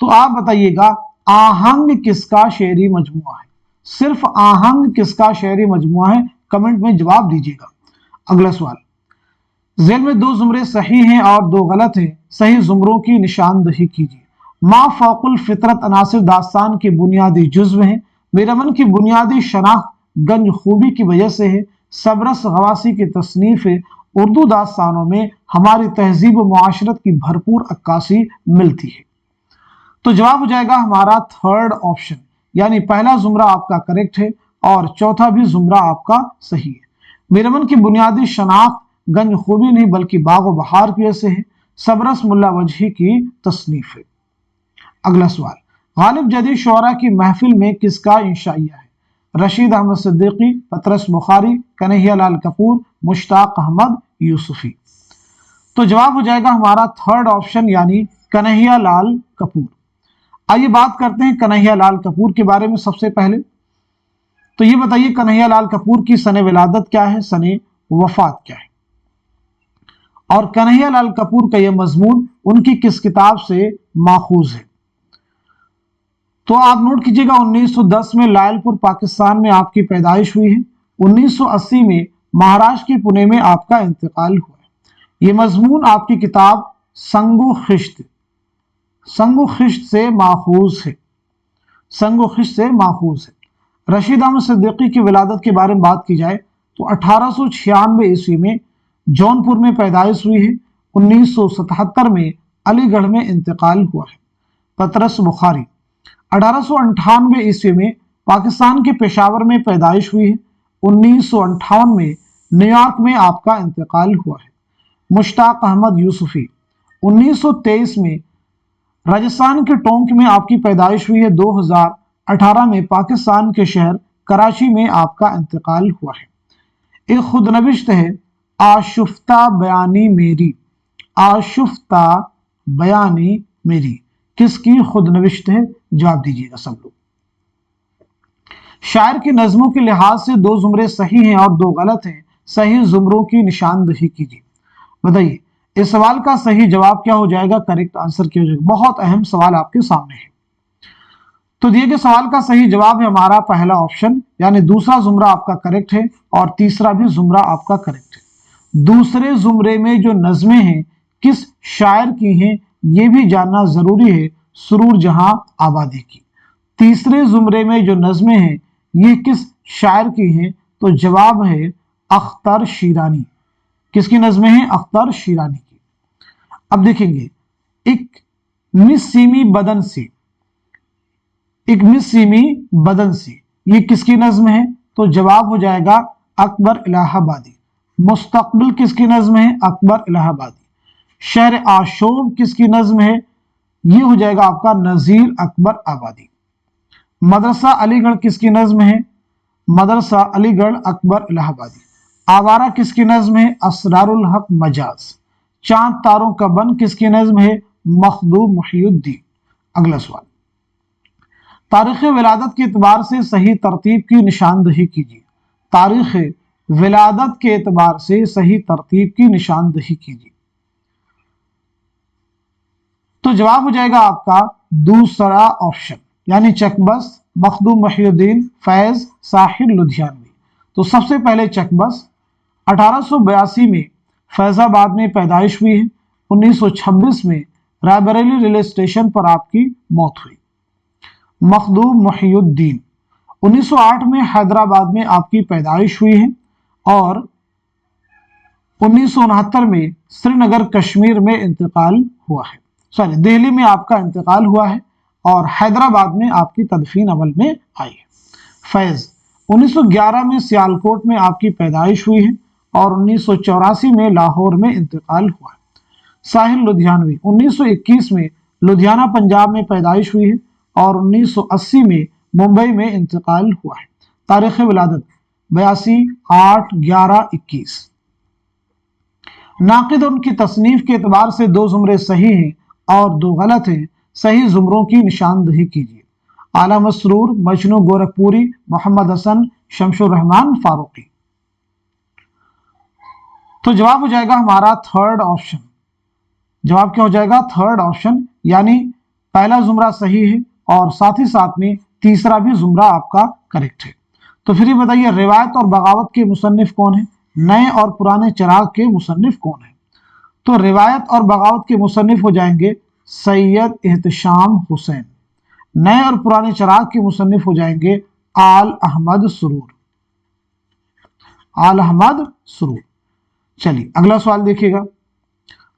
तो आप बताइएगा आहंग किसका शेरी मजमुआ है, सिर्फ आहंग किसका शेरी मजमुआ है, कमेंट में जवाब दीजिएगा। अगला सवाल, जेल में 2 जुमरे सही हैं और 2 गलत हैं, सही जुमरों की निशानदही कीजिए। मा फौकुल फितरत अनासिर दास्तान के बुनियादी जुज्व हैं, मेरमन की बुनियादी शनाख्त गंज खूबी की वजह से है, सबरस गवासी की तसनीफ है, उर्दू दास्तानों में हमारी तहजीब व मुआशरत की भरपूर अक्कासी मिलती है। तो जवाब हो जाएगा हमारा थर्ड ऑप्शन, यानी पहला जुमरा आपका करेक्ट है और चौथा भी जुमरा आपका सही है। मेरमन की बुनियादी शनाख्त गंज खूबी नहीं बल्कि बाग व बहार की वजह से है, सबरस मुल्ला वजही की तसनीफ है। अगला सवाल, गालिब जदीद शुअरा की महफिल में किसका इंशाइया है? रशीद अहमद सिद्दीकी, पतरस बुखारी, कन्हैया लाल कपूर, मुश्ताक अहमद यूसुफी। तो जवाब हो जाएगा हमारा थर्ड ऑप्शन, यानी कन्हैया लाल कपूर। आइए बात करते हैं कन्हैया लाल कपूर के बारे में। सबसे पहले तो ये बताइए कन्हैया लाल कपूर की सने विलादत क्या है, सने वफात क्या है, और कन्हैया लाल कपूर का यह मजमून उनकी किस किताब से माखूज है? तो आप नोट कीजिएगा 1910 में लायलपुर पाकिस्तान में आपकी पैदाइश हुई है, 1980 में महाराष्ट्र के पुणे में आपका इंतकाल हुआ है। ये मजमून आपकी किताब संगो खिश्त से माखूज है, संगो खिश्त से माखूज है। रशीद अहमद सिद्दीकी की विलादत के बारे में बात की जाए तो 1896 ईस्वी में जौनपुर में पैदाइश हुई है, 1977 में अलीगढ़ में इंतकाल हुआ है। पतरस बुखारी 1898 ईस्वी में पाकिस्तान के पेशावर में पैदाइश हुई है, 1958 में न्यूयॉर्क में आपका इंतकाल हुआ है। मुश्ताक अहमद यूसुफी 1923 में राजस्थान के टोंक में आपकी पैदाइश हुई है, 2018 में पाकिस्तान के शहर कराची में आपका इंतकाल हुआ है। एक खुदनविश्त है आशुफ्ता बयानी मेरी, आशुफ्ता बयानी मेरी किसकी खुदनविश्त है? जवाब दीजिएगा सब लोग। शायर की नज्मों के लिहाज से 2 जुमरे सही हैं और 2 गलत हैं, सही जुमरों की निशानदही कीजिए। बताइए इस सवाल का सही जवाब क्या हो जाएगा, करेक्ट आंसर क्या हो जाएगा? बहुत अहम सवाल आपके सामने है। तो दिए गए सवाल का सही जवाब है हमारा पहला ऑप्शन, यानी दूसरा जुमरा आपका करेक्ट है और तीसरा भी जुमरा आपका करेक्ट है। दूसरे जुमरे में जो नज़में हैं किस शायर की हैं ये भी जानना जरूरी है, सुरूर जहां आबादी की। तीसरे जुमरे में जो नज़में हैं ये किस शायर की हैं? तो जवाब है अख्तर शीरानी। किसकी नज़में हैं? अख्तर शीरानी की। अब देखेंगे एक मिस्सीमी बदन से, एक मिस्सीमी बदन से ये किसकी नज़्म है? तो जवाब हो जाएगा अकबर इलाहाबादी। मुस्तकबिल किसकी नज़्म है? अकबर इलाहाबादी। शहर आशोब किसकी नज़्म है? ये हो जाएगा आपका नज़ीर अकबर आबादी। मदरसा अलीगढ़ किसकी नज़्म है? मदरसा अलीगढ़ अकबर इलाहाबादी। आवारा किसकी नज़्म है? असरारुल हक मजाज। चांद तारों का बन किसकी नज़्म है? मखदूम मुहियुद्दीन। अगला सवाल, तारीख़ विलादत के एतबार से सही तरतीब की निशानदही कीजिए। तारीख़ विलादत के एतबार से सही तरतीब की निशानदही कीजिए। तो जवाब हो जाएगा आपका दूसरा ऑप्शन, यानी चकबस, मखदूम मुहियुद्दीन, फैज, साहिर लुधियानवी। तो सबसे पहले चकबस 1882 में फैजाबाद में पैदाइश हुई है, 1926 में रायबरेली रेलवे स्टेशन पर आपकी मौत हुई। मखदूम मुहियुद्दीन 1908 में हैदराबाद में आपकी पैदाइश हुई है, और 1969 में श्रीनगर कश्मीर में इंतकाल हुआ है। सॉरी, दिल्ली में आपका इंतकाल हुआ है और हैदराबाद में आपकी तदफीन अमल में आई है। फैज 1911 में सियालकोट में आपकी पैदाइश हुई है और 1984 में लाहौर में इंतकाल हुआ है। साहिल लुधियानवी 1921 में लुधियाना पंजाब में पैदाइश हुई है और 1980 में मुंबई में इंतकाल हुआ है। तारीख विलादत 82/8/11/21। नाकिद उनकी तसनीफ के एतबार से 2 जुमरे सही हैं और 2 गलत हैं। सही जुमरों की निशानदही कीजिए। आला मसरूर, मजनू गोरखपुरी, मोहम्मद हसन, शमशुर रहमान फारूकी। तो जवाब हो जाएगा हमारा थर्ड ऑप्शन। जवाब क्या हो जाएगा? थर्ड ऑप्शन, यानी पहला जुमरा सही है और साथ ही साथ में तीसरा भी जुमरा आपका करेक्ट है। तो फिर ये बताइए, रिवायत और बगावत के मुसन्निफ कौन है? नए और पुराने चिराग के मुसन्निफ कौन है? तो रिवायत और बगावत के मुसन्निफ हो जाएंगे सैयद एहतशाम हुसैन। नए और पुराने चिराग के मुसन्निफ हो जाएंगे आल अहमद सुरूर। आल अहमद सुरूर। चलिए अगला सवाल देखिएगा।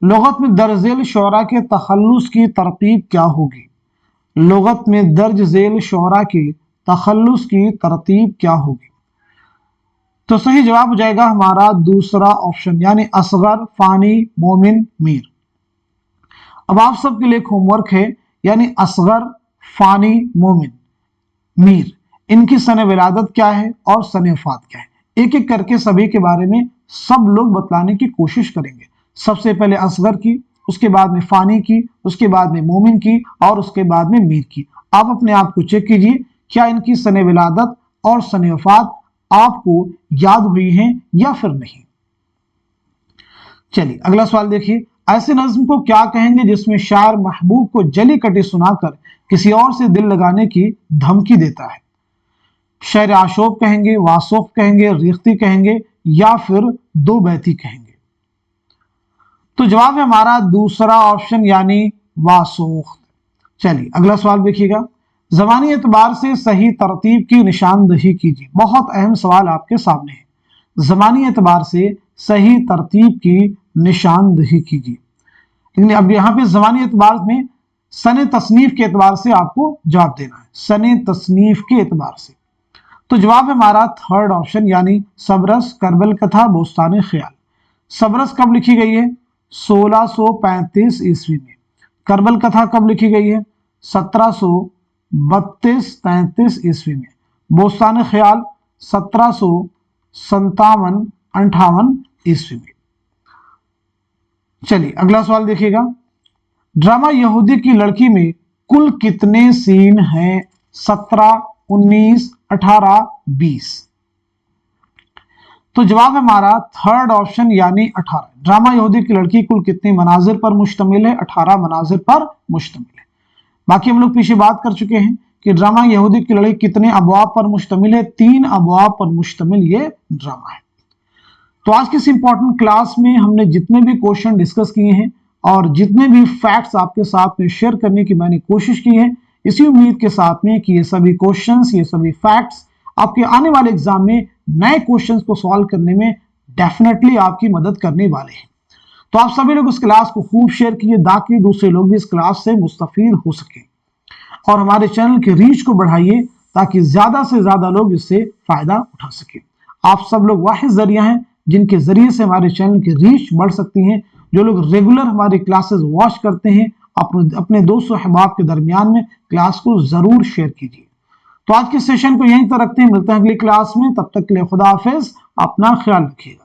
लुगत में दर्ज झेल शोरा के तखल्लुस की तरतीब क्या होगी? लुगत में दर्ज झेल शोरा के तखल्लुस की तरतीब क्या होगी? तो सही जवाब हो जाएगा हमारा दूसरा ऑप्शन, यानी असगर, फानी, मोमिन, मीर। अब आप सबके लिए होमवर्क है, यानी असगर, फानी, मोमिन, मीर, इनकी सने विलादत क्या है और सने वफात क्या है, एक एक करके सभी के बारे में सब लोग बतलाने की कोशिश करेंगे। सबसे पहले असगर की, उसके बाद में फानी की, उसके बाद में मोमिन की और उसके बाद में मीर की। आप अपने आप को चेक कीजिए, क्या इनकी सने विलादत और सने वफात आपको याद हुई हैं या फिर नहीं। चलिए अगला सवाल देखिए। ऐसे नज्म को क्या कहेंगे जिसमें शायर महबूब को जली कटी सुनाकर किसी और से दिल लगाने की धमकी देता है? शेर आशोक कहेंगे, वासोक कहेंगे, रेख्ती कहेंगे या फिर दो बैती कहेंगे? तो जवाब है हमारा दूसरा ऑप्शन, यानी वासोख। चलिए अगला सवाल देखिएगा। ज़मानी एतबार से सही तरतीब की निशानदही कीजिए। बहुत अहम सवाल आपके सामने है। ज़मानी एतबार से सही तरतीब की निशानदही कीजिए। लेकिन अब यहाँ पे ज़मानी एतबार में सने तसनीफ के एतबार से आपको जवाब देना है, सने तसनीफ के एतबार से। तो जवाब है हमारा थर्ड ऑप्शन, यानी सबरस, करबल कथा, बोस्तान ख्याल। सबरस कब लिखी गई है? 1635 ईस्वी में। करबल कथा कब लिखी गई है? 1732-33 ईस्वी में। बोस्तान ख्याल 1757-58 ईस्वी में। चलिए अगला सवाल देखिएगा। ड्रामा यहूदी की लड़की में कुल कितने सीन हैं? 17, 19, 18, 20। तो जवाब है हमारा थर्ड ऑप्शन, यानी 18। ड्रामा यहूदी की लड़की कुल कितने मनाजिर पर मुश्तमिल है? 18 मनाजिर पर मुश्तमिल है। बाकी हम लोग पीछे बात कर चुके हैं कि ड्रामा यहूदी की लड़की कितने अबवाब पर मुश्तमिल है? 3 अबवाब पर मुश्तमिल ये ड्रामा है। तो आज की इस इंपॉर्टेंट क्लास में हमने जितने भी क्वेश्चन डिस्कस किए हैं और जितने भी फैक्ट्स आपके साथ में शेयर करने की मैंने कोशिश की है, इसी उम्मीद के साथ में कि ये सभी क्वेश्चंस, ये सभी फैक्ट्स आपके आने वाले एग्जाम में नए क्वेश्चंस को सॉल्व करने में डेफिनेटली आपकी मदद करने वाले हैं। तो आप सभी लोग इस क्लास को खूब शेयर कीजिए ताकि दूसरे लोग भी इस क्लास से मुस्तफीद हो सके और हमारे चैनल के रीच को बढ़ाइए ताकि ज्यादा से ज्यादा लोग इससे फायदा उठा सके। आप सब लोग वाहिद जरिया हैं जिनके जरिए से हमारे चैनल की रीच बढ़ सकती है। जो लोग रेगुलर हमारी क्लासेस वॉच करते हैं, अपने दोस्तों अहबाब के दरमियान में क्लास को जरूर शेयर कीजिए। तो आज के सेशन को यहीं तक रखते हैं, मिलते हैं अगली क्लास में। तब तक के लिए खुदा हाफिज, अपना ख्याल रखिएगा।